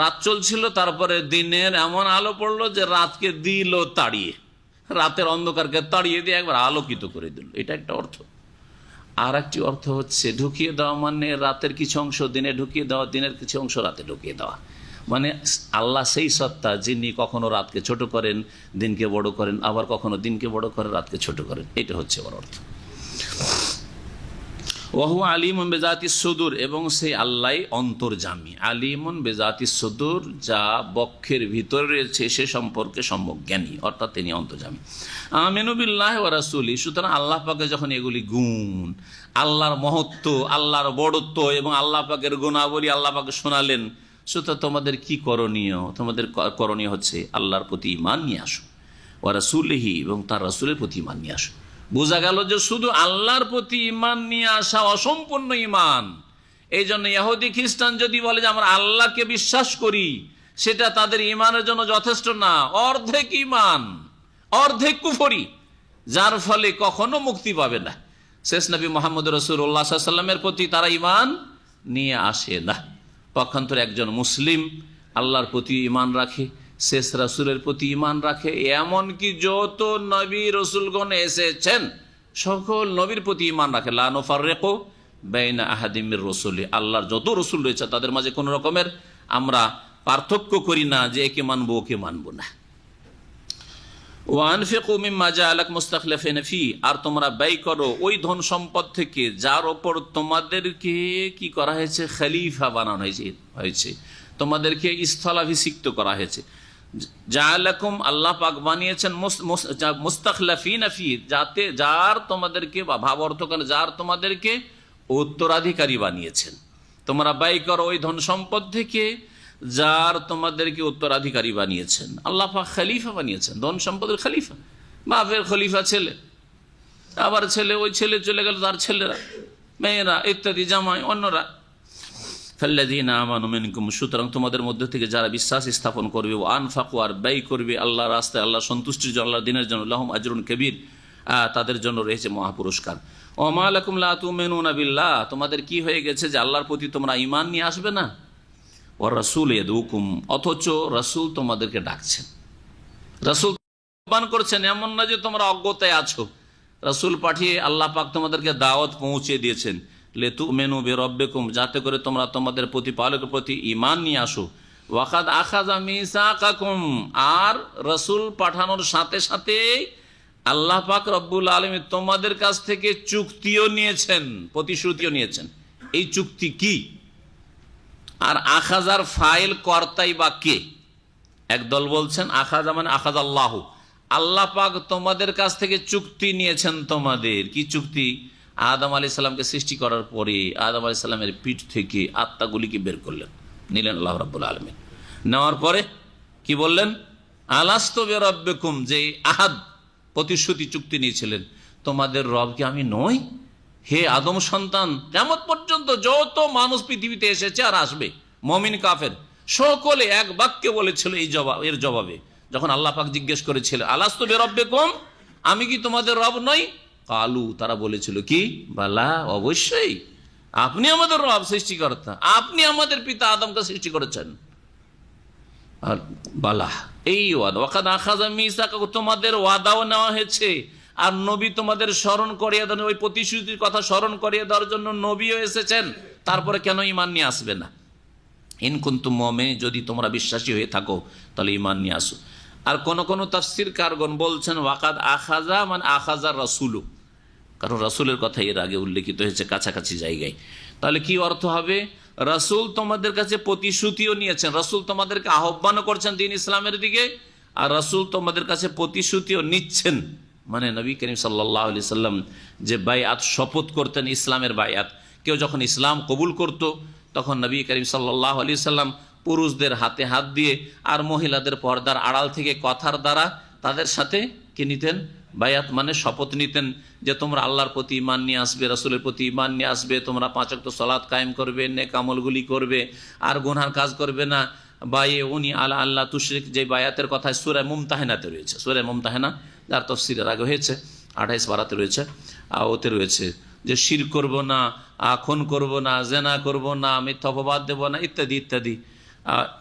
রাত চলছিল, তারপরে দিনের এমন আলো পড়লো যে রাতকে দিল তাড়িয়ে, রাতের অন্ধকারকে তাড়িয়ে দিয়ে একবার আলোকিত করে দিল। এটা একটা অর্থ। আর একটি অর্থ হচ্ছে ঢুকিয়ে দেওয়া মানে রাতের কিছু অংশ দিনে ঢুকিয়ে দেওয়া, দিনের কিছু অংশ রাতে ঢুকিয়ে দেওয়া। মানে আল্লাহ সেই সত্তা যিনি কখনো রাতকে ছোট করেন, দিনকে বড় করেন, আবার কখনো দিনকে বড় করেন, রাতকে ছোট করেন। এটা হচ্ছে ওর অর্থ। ওয়াহু আলিমুন বেজাতিস সুদূর, এবং সেই আল্লাহ অন্তর্যামী। আলিমুন বেজাতিস সুদূর, যা বক্ষের ভিতরে রয়েছে সে সম্পর্কে সম্যক জ্ঞানী, অর্থাৎ তিনি অন্তর্যামী। আমিনু বিল্লাহি ওয়া রাসূলি, সুতরাং আল্লাহ পাকের যখন এগুলি গুণ, আল্লাহর মহত্ব, আল্লাহর বড়ত্ব এবং আল্লাহ পাকের গুণাবলী আল্লাহ পাকে শোনালেন, সুতরাং তোমাদের কি করণীয়? তোমাদের করণীয় হচ্ছে আল্লাহর প্রতি ঈমান নিয়ে আসো, ওয়া রাসূলিহি, এবং তার রাসূলের প্রতি ঈমান নিয়ে আসো। বোঝা গেল যে শুধু আল্লাহর প্রতি ঈমান নিয়ে আসা অসম্পূর্ণ ঈমান। এই জন্য ইহুদি খ্রিস্টান যদি বলে যে আমরা আল্লাহকে বিশ্বাস করি, সেটা তাদের ঈমানের জন্য যথেষ্ট না, অর্ধেক ঈমান, অর্ধেক কুফরি, যার ফলে কখনো মুক্তি পাবে না। শেষ নবী মুহাম্মদ রাসূলুল্লাহ সাল্লাল্লাহু আলাইহি ওয়াসাল্লামের প্রতি তারা ঈমান নিয়ে আসে না। পক্ষান্তরে একজন মুসলিম আল্লাহর প্রতি ঈমান রাখে, শেষ রাসূলের প্রতি ঈমান রাখে, এমনকি যত নবী রাসূলগণ এসেছেন সকল নবীর প্রতি ঈমান রাখে। লা নুফাররিকু বাইনা আহাদিম মির রাসূলি, আল্লাহর যত রাসূল রয়েছে তাদের মাঝে কোনো রকমের আমরা পার্থক্য করি না যে একে মানবো ওকে মানবো না। ওয়ানফিকু মিম্মা জাআলাকুম মুস্তাখলিফিনা ফি, আর তোমরা ব্যয় করো ওই ধন সম্পদ থেকে যার ওপর তোমাদেরকে কি করা হয়েছে, খলিফা বানানো হয়েছে, তোমাদেরকে স্থলাভিষিক্ত করা হয়েছে। জাআলাকুম, আল্লাহ পাক বানিয়েছেন মুস্তাখলিফিনা ফি, যাতে যার তোমাদেরকে, বা ভাব অর্থ করে যার তোমাদেরকে উত্তরাধিকারী বানিয়েছেন। তোমরা ব্যয় করো ওই ধন সম্পদ থেকে যার তোমাদেরকে উত্তরাধিকারী বানিয়েছেন। আল্লাহ পাক খলিফা বানিয়েছেন, ধন সম্পদের খলিফা, বাপের খলিফা ছেলে, আবার ছেলে, ওই ছেলে চলে গেল তার ছেলেরা, মেয়েরা ইত্যাদি, জামাই, অন্যরা। ফাল্লাযীনা আমানু মিনকুম, সুতরাং তোমাদের মধ্যে থেকে যারা বিশ্বাস স্থাপন করবে, ও আনফাকু, আর ব্যয় করবে আল্লাহর রাস্তায়, আল্লাহর সন্তুষ্টির জন্য, আল্লাহর দ্বীনের জন্য, লাহুম আজরুন কবীর, তাদের জন্য রয়েছে মহাপুরস্কার। ওয়া মা লাকুম লা তুমিনুনা বিল্লাহ, তোমাদের কি হয়ে গেছে যে আল্লাহর প্রতি তোমরা ঈমান নিয়ে আসবে না? ও রাসূল ইয়াদউকুম, অথচ রাসূল তোমাদেরকে ডাকছেন, রাসূল আহ্বান করছেন। এমন না যে তোমরা অজ্ঞতায় আছো, রাসূল পাঠিয়ে আল্লাহ পাক তোমাদেরকে দাওয়াত পৌঁছে দিয়েছেন। লিতুমিনু বিরাব্বিকুম, যাতে করে তোমরা তোমাদের প্রতিপালকের প্রতি ঈমান নিয়ে আসো। ওয়াকাদ আখাযা মিসাকাকুম, আর রাসূল পাঠানোর সাথে সাথে আল্লাহ পাক রব্বুল আলামিন তোমাদের কাছ থেকে চুক্তিও নিয়েছেন, প্রতিশ্রুতিও নিয়েছেন। এই চুক্তি কি? আর আখাজার ফাইল কর্তাই বা কে? একদল বলছেন আখাজা মানে আখাজ আল্লাহ, আল্লাহ পাক তোমাদের কাছ থেকে চুক্তি নিয়েছেন। তোমাদের কি চুক্তি? আদম আলাইহিস সালামকে সৃষ্টি করার পরে আদম আলাইহিস সালামের পিঠ থেকে আত্মাগুলিকে বের করলেন, নিলেন আল্লাহ রাব্বুল আলামিন। নেওয়ার পরে কি বললেন? আলাস্তু বিরাব্বিকুম, যে আহাদ প্রতিশ্রুতি চুক্তি নিয়েছিলেন, তোমাদের রব কি আমি নই? হে আদম সন্তান, কিয়ামত পর্যন্ত যত মানুষ পৃথিবীতে এসেছে আর আসবে, মুমিন কাফের সকলে এক বাক্যে বলেছিল এর জবাবে, যখন আল্লাহ পাক জিজ্ঞেস করেছিল আলাস্তু বিরাব্বিকুম, আমি কি তোমাদের রব নই? কালু, তারা বলেছিল কি, বালা, অবশ্যই আপনি আমাদের রব, সৃষ্টিকর্তা, আপনি আমাদের পিতা আদমকে সৃষ্টি করেছেন। আর বালা, এই ওয়াদা, ওয়াকাদ আখাযা মিসাকাকুম, তোমাদের ওয়াদাও নেওয়া হয়েছে। আর নবী তোমাদের স্মরণ করিয়ে দেন, ওই প্রতিশ্রুতির কথা স্মরণ করিয়ে দেওয়ার জন্য নবীও এসেছেন। তারপরে কেন ঈমান নিয়ে আসবে না? ইন কুনতুম মুমিনিন, যদি তোমরা বিশ্বাসী হয়ে থাকো তাহলে ঈমান নিয়ে আসো। আর কোন কোন তাফসীরকারগণ বলছেন ওয়াকাদ আখাযা মানে আখাযা রাসূলু, কারণ রাসূলের কথা এর আগে উল্লেখিত হয়েছে কাছাকাছি জায়গায়। তাহলে কি অর্থ হবে? রাসূল তোমাদের কাছে প্রতিশ্রুতিও নিয়েছেন, রাসূল তোমাদেরকে আহ্বানও করছেন দ্বীন ইসলামের দিকে, আর রাসূল তোমাদের কাছে প্রতিশ্রুতিও নিচ্ছেন। মানে নবী করিম সাল্লাল্লাহু আলাইহি সাল্লাম যে বায়াত শপথ করতেন, ইসলামের বায়াত, কেউ যখন ইসলাম কবুল করত তখন নবী করিম সাল্লাল্লাহু আলাইহি সাল্লাম পুরুষদের হাতে হাত দিয়ে আর মহিলাদের পর্দার আড়াল থেকে কথার দ্বারা তাদের সাথে কি নিতেন? বায়াত মানে শপথ নিতেন যে তোমরা আল্লাহর প্রতি ঈমান নিয়ে আসবে, রাসূলের প্রতি ঈমান নিয়ে আসবে, তোমরা 5 ওয়াক্ত সালাত কায়েম করবে, নেক আমলগুলি করবে, আর গুনার কাজ করবে না। বায়উনি আলা আল্লাহ তুশরিক, যে বায়াতের কথা সূরা মুমতাহিনাতে রয়েছে, সূরা মুমতাহিনা যার তাফসীরের আগে হয়েছে 28 পারাতে রয়েছে, আর ওতে রয়েছে যে শিরক করব না, খুন করব না, জিনা করব না, মিথ্যা অপবাদ দেব না, ইত্যাদি ইত্যাদি।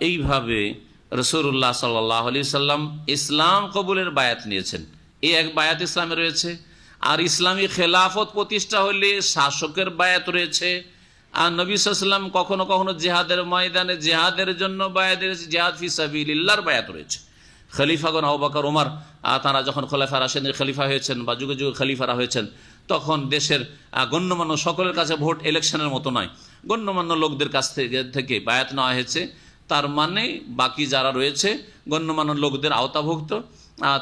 এইভাবে রাসূলুল্লাহ সাল্লাল্লাহু আলাইহি সাল্লাম ইসলাম কবুলের বায়াত নিয়েছেন। এই এক বায়াত ইসলামে রয়েছে। আর ইসলামী খেলাফত প্রতিষ্ঠা হলে শাসকের বায়াত রয়েছে। আর নবী সাল্লাল্লাহু আলাইহি সাল্লাম কখনো কখনো জিহাদের ময়দানে জিহাদের জন্য বায়াত দিয়েছে, জিহাদ ফি সাবিলিল্লাহর বায়াত রয়েছে। খলিফাগণ আবু বকর, ওমর, তারা যখন খলিফা রাশিদিন খলিফা হয়েছেন বা যুগে যুগে খলিফারা হয়েছেন, তখন দেশের গণ্যমান্য সকলের কাছে ভোট ইলেকশনের মতো নয়, গণ্যমান্য লোকদের কাছ থেকে বায়াত নেওয়া হয়েছে। তার মানে বাকি যারা রয়েছে গণ্যমান্য লোকদের আওতাভুক্ত,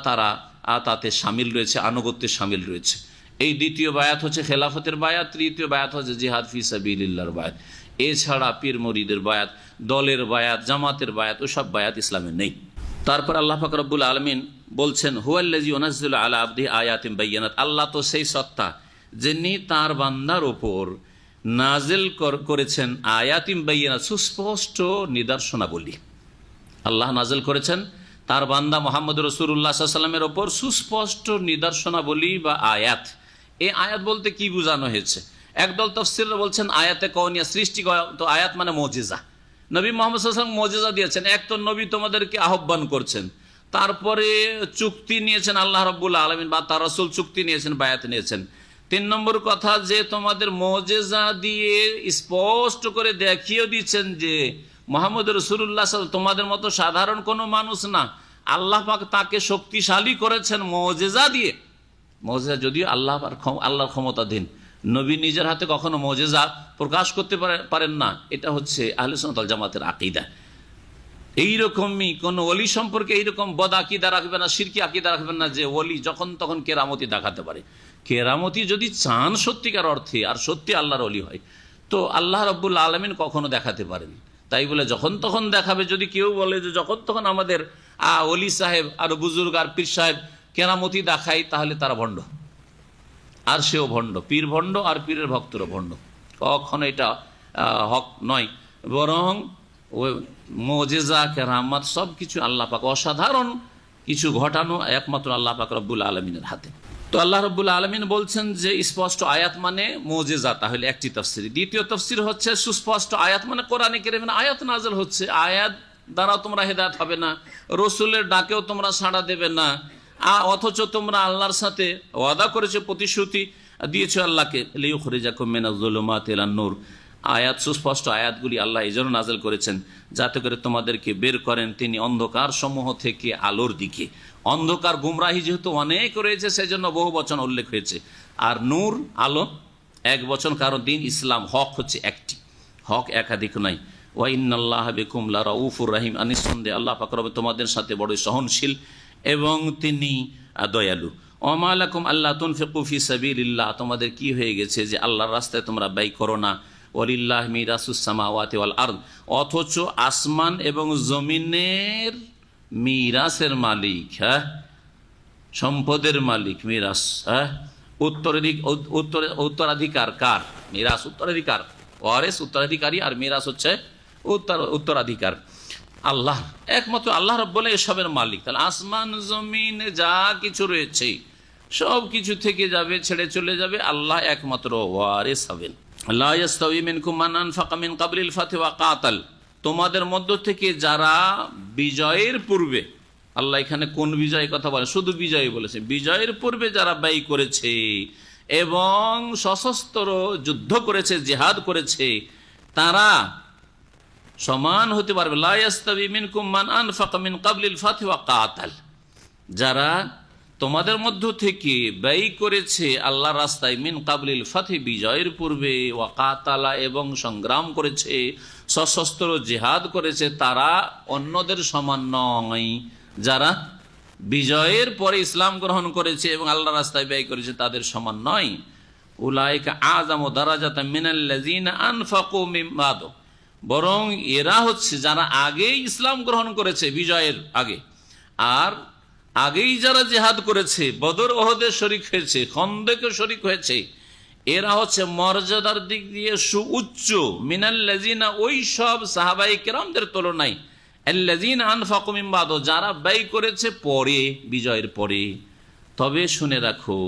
তারা তাতে সামিল রয়েছে, আনুগত্যে সামিল রয়েছে। এই দ্বিতীয় বায়াত হচ্ছে খেলাফতের বায়াত, তৃতীয় বায়াত হচ্ছে জিহাদ ফি সাবিলিল্লাহর বায়াত। এছাড়া পীর মুরিদের বায়াত, দলের বায়াত, জামাতের বায়াত, ওসব বায়াত ইসলামে নেই। তারপর আল্লাহ পাক রব্বুল আলামিন বলছেন হুয়াল্লাযী ইউনাজ্জিলু আলা আবদিহি আয়াতিন বায়্যিনাত, আল্লাহ তো সেই সত্তা যিনি তার বান্দার ওপর নাজিল করেছেন আয়াতিন বায়্যিনাত, সুস্পষ্ট নিদর্শনাবলী। আল্লাহ নাজিল করেছেন তার বান্দা মুহাম্মদ রাসূলুল্লাহ সাল্লাল্লাহু আলাইহি ওয়াসাল্লামের ওপর সুস্পষ্ট নিদর্শনাবলী বা আয়াত। এই আয়াত বলতে কি বোঝানো হয়েছে? একদল তাফসীররা বলছেন আয়াতে কাউনিয়া, সৃষ্টিগত আয়াত মানে মুজিজা। নবী মুহাম্মদ সাল্লাল্লাহু আলাইহি ওয়াসাল্লাম মুজিজা দিয়েছেন। এক তো নবী তোমাদেরকে আহ্বান করছেন, তারপরে চুক্তি নিয়েছেন আল্লাহ রাব্বুল আলামিন বা তার রাসূল চুক্তি নিয়েছেন, বায়াত নিয়েছেন। 3 নম্বর কথা যে তোমাদের মুজিজা দিয়ে স্পষ্ট করে দেখিয়ে দিচ্ছেন যে মুহাম্মদ রাসূলুল্লাহ তোমাদের মতো সাধারণ কোনো মানুষ না, আল্লাহ পাক তাকে শক্তিশালী করেছেন মুজিজা দিয়ে। মুজিজা যদিও আল্লাহর ক্ষমতাধীন, নবী নিজের হাতে কখনো মুজিজা প্রকাশ করতে পারেন না। এটা হচ্ছে আহলে সুন্নাত ওয়াল জামাতের আকীদা। এইরকমই কোন ওলি সম্পর্কে এইরকম বদ আকীদা রাখবেন না, শিরকি আকীদা রাখবেন না যে ওলি যখন তখন কেরামতি দেখাতে পারে। কেরামতি যদি চান সত্যিকার অর্থে আর সত্যি আল্লাহর ওলি হয়, তো আল্লাহ রাব্বুল আলামিন কখনো দেখাতে পারেন। তাই বলে যখন তখন দেখাবে, যদি কেউ বলে যে যখন তখন আমাদের ওলি সাহেব আর বুজুর্গ আর পীর সাহেব কেরামতি দেখায়, তাহলে তারা ভণ্ড, আর সেও ভণ্ড, পীর ভণ্ড আর পীরের ভক্তরও ভণ্ড। কখনো এটা হক নয়, বরং ওই মুজিজা কেরামত সব কিছু আল্লাহ পাক, অসাধারণ কিছু ঘটানো একমাত্র আল্লাহ পাক রব্বুল আলমিনের হাতে। তো আল্লাহ রব্বুল আলমিন বলছেন যে স্পষ্ট আয়াত মানে মুজিজা, তাহলে একটি তাফসীর। দ্বিতীয় তাফসীর হচ্ছে সুস্পষ্ট আয়াত মানে কোরআনে কারীমে আয়াত নাযিল হচ্ছে, আয়াত দ্বারা তোমরা হেদায়েত হবে না, রসুলের ডাকেও তোমরা সাড়া দেবে না, অথচ তোমরা আল্লাহর সাথে ওয়াদা করেছো, প্রতিশ্রুতি দিয়েছো আল্লাহকে, লিইউখরিজাকুম মিনাজ যুলুমাতি ইলান নূর। আয়াত সুস্পষ্ট আয়াতগুলি আল্লাহ এই জন্য নাজিল করেছেন যাতে করে তোমাদেরকে বের করেন তিনি অন্ধকার সমূহ থেকে আলোর দিকে। অন্ধকার গুমরাহি যেহেতু অনেক রয়েছে, সেই জন্য বহু বচন উল্লেখ হয়েছে। আর নূর আলো এক বচন, কারণ দিন ইসলাম হক হচ্ছে একটি, হক একাধিক নয়। ওয়া ইন্নাল্লাহা বিকুম লারাউফুর রহিম, নিঃসন্দেহে আল্লাহ পাক রব্বুল তোমাদের সাথে বড়ই সহনশীল এবং তিনি দয়ালু। ওমা লাকুম আল্লা তুনফিকু ফি সাবিলিল্লাহ, তোমাদের কি হয়ে গেছে যে আল্লাহর রাস্তায় তোমরা ব্যয় করো না। ওয়ালিল্লাহ মিরাসুস সামাওয়াতি ওয়াল আরদ, অথচ আসমান এবং জমিনের মিরাসের মালিক, হ্যাঁ, সম্পদের মালিক, মিরাস, হ্যাঁ, উত্তরাধিকার কার? মিরাস উত্তরাধিকার, ওয়ারিস উত্তরাধিকারী, আর মিরাস হচ্ছে উত্তরাধিকার। আল্লাহ একমাত্র আল্লাহ রাব্বুল এসবের মালিক। তাহলে আসমান জমিনে যা কিছু রয়েছে সব কিছু থেকে যাবে, ছেড়ে চলে যাবে, আল্লাহ একমাত্র ওয়ারিস হবেন। লা ইয়াস্তাউই মিনকুম মান আনফাকা মিন ক্বাবলিল ফাতহি ওয়া কাতাল, তোমাদের মধ্য থেকে যারা বিজয়ের পূর্বে, আল্লাহ এখানে কোন বিজয়ের কথা বলে? শুধু বিজয় বলেছে, বিজয়ের পূর্বে যারা ব্যয় করেছে এবং সশস্ত্র যুদ্ধ করেছে, জিহাদ করেছে, তারা সমান হতে পারবে। লা ইয়াস্তাউই মিনকুম মান আনফাকা মিন ক্বাবলিল ফাতহি ওয়া কাতাল, যারা তোমাদের মধ্য থেকে ব্যয় করেছে আল্লাহর রাস্তায়, মিন কাবলিল ফাতহি বিজয়ের পূর্বে, ওয়া কাতালা এবং সংগ্রাম করেছে, সশস্ত্র জিহাদ করেছে, তারা অন্যদের সমান নয়। যারা বিজয়ের পরে ইসলাম গ্রহণ করেছে এবং আল্লাহর রাস্তায় ব্যয় করেছে তাদের সমান নয়। উলাইকা আযামু দারাজাতাম মিনাল্লাযিনা আনফাকু মিন বাদ, বরং এরা হচ্ছে যারা আগেই ইসলাম গ্রহণ করেছে বিজয়ের আগে, আর আগেই যারা জিহাদ করেছে, বদর ওহদে শরিক হয়েছে, খন্দকে শরিক হয়েছে, এরা হচ্ছে মর্যাদার দিক দিয়ে সুউচ্চ। মিনাল্লাযিনা, ওই সব সাহাবায়ে কেরামদের তুলনায়, আল্লাযিনা আনফাকু মিন বাদ, যারা ব্যয় করেছে পরে, বিজয়ের পরে। তবে শুনে রাখো,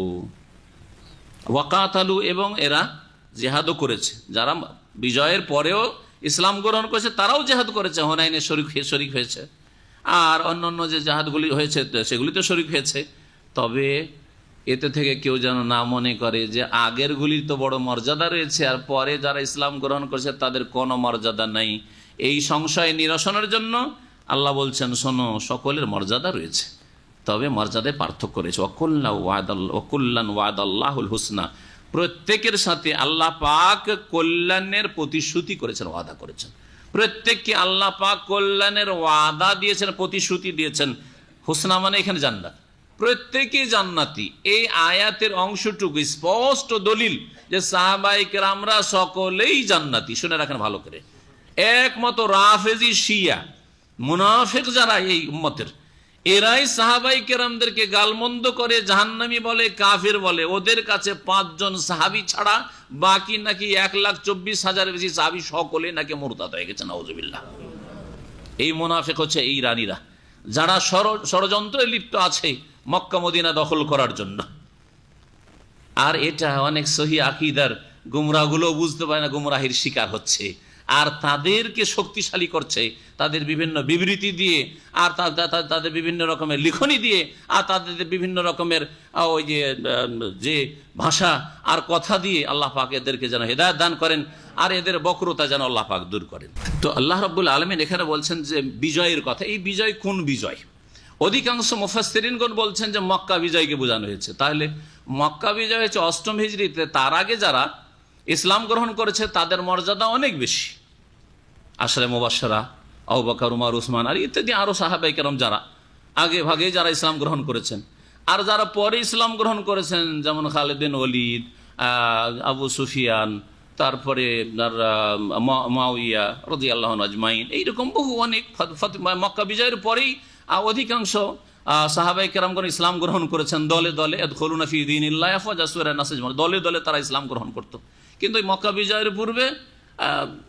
ওয়া কাতালু, এবং এরা জিহাদও করেছে, যারা বিজয়ের পরেও ইসলাম গ্রহণ করেছে তারাও জিহাদ করেছে, হুনাইনে শরিক হয়েছে, আর অন্যান্য যে জাহাদগুলি হয়েছে সেগুলিতে শরিক হয়েছে। তবে এতে থেকে কেউ যেন না মনে করে যে আগেরগুলির তো বড় মর্যাদা রয়েছে আর পরে যারা ইসলাম গ্রহণ করেছে তাদের কোনো মর্যাদা নাই। এই সংশয় নিরসনের জন্য আল্লাহ বলছেন, শোনো, সকলের মর্যাদা রয়েছে, তবে মর্যাদায় পার্থক্য রয়েছে। ওয়াকুল্লান ওয়াদাল্লাহুল হুসনা, প্রত্যেকের সাথে আল্লাহ পাক কল্যাণের প্রতিশ্রুতি করেছেন, ওয়াদা করেছেন। প্রত্যেককে আল্লাহ পাক কল্যাণের ওয়াদা দিয়েছেন, প্রতিশ্রুতি দিয়েছেন। হোসনা মানে এখানে জান্নাত, প্রত্যেকে জান্নাতি। এই আয়াতের অংশটুকু স্পষ্ট দলিল যে সাহাবায়ে কেরামরা সকলেই জান্নাতি। শুনে রাখেন ভালো করে। একমত রাফেজি শিয়া মুনাফিক যারা এই উম্মতের, এরাই সাহাবায়ে কেরামদেরকে গালমন্দ করে জাহান্নামী বলে, কাফির বলে। ওদের কাছে 5 জন সাহাবী ছাড়া বাকি নাকি 1,24,000 বেশি সাহাবী সকলে নাকি মুরতাদ হয়ে গেছে, নাউজুবিল্লাহ। এই মুনাফিক হচ্ছে এই রানীরা, যারা ষড়যন্ত্রে লিপ্ত আছে মক্কা মদিনা দখল করার জন্য। আর এটা অনেক সহি আকীদার গুমরাহগুলো বুঝতে পারে না, গুমরাহির শিকার হচ্ছে। আর তাদেরকে শক্তিশালী করছে তাদের বিভিন্ন বিবৃতি দিয়ে, আর তাদের বিভিন্ন রকমের লিখনি দিয়ে, আর তাদের বিভিন্ন রকমের ওই যে ভাষা আর কথা দিয়ে। আল্লাহ পাক এদেরকে যেন হেদায়েত দান করেন, আর এদের বক্রতা যেন আল্লাহ পাক দূর করেন। তো আল্লাহ রাব্বুল আলামিন এখানে বলছেন যে বিজয়ের কথা। এই বিজয় কোন বিজয়? অধিকাংশ মুফাসসিরিনগণ বলছেন যে মক্কা বিজয়কে বোঝানো হয়েছে। তাহলে মক্কা বিজয় হচ্ছে 8ম হিজরিতে। তার আগে যারা ইসলাম গ্রহণ করেছে তাদের মর্যাদা অনেক বেশি। আশরে মুবাশশারা, আবু বকর, উমর, উসমান আর ইত্যাদি আরো সাহাবায়ে কেরাম যারা আগে ভাগে যারা ইসলাম গ্রহণ করেছেন, আর যারা পরে ইসলাম গ্রহণ করেছেন যেমন খালিদ বিন ওয়ালিদ, আবু সুফিয়ান, তারপরে মুআবিয়া রাদিয়াল্লাহু আনহু আজমাইন, এইরকম বহু অনেক মক্কা বিজয়ের পরেই অধিকাংশ সাহাবায়ে কেরামগণ ইসলাম গ্রহণ করেছেন দলে দলে। ইয়াদখুলুনা ফি দীনিল্লাহি আফওয়াজা, সূরা নাস দলে দলে তারা ইসলাম গ্রহণ করত। কিন্তু এই মক্কা বিজয়ের পূর্বে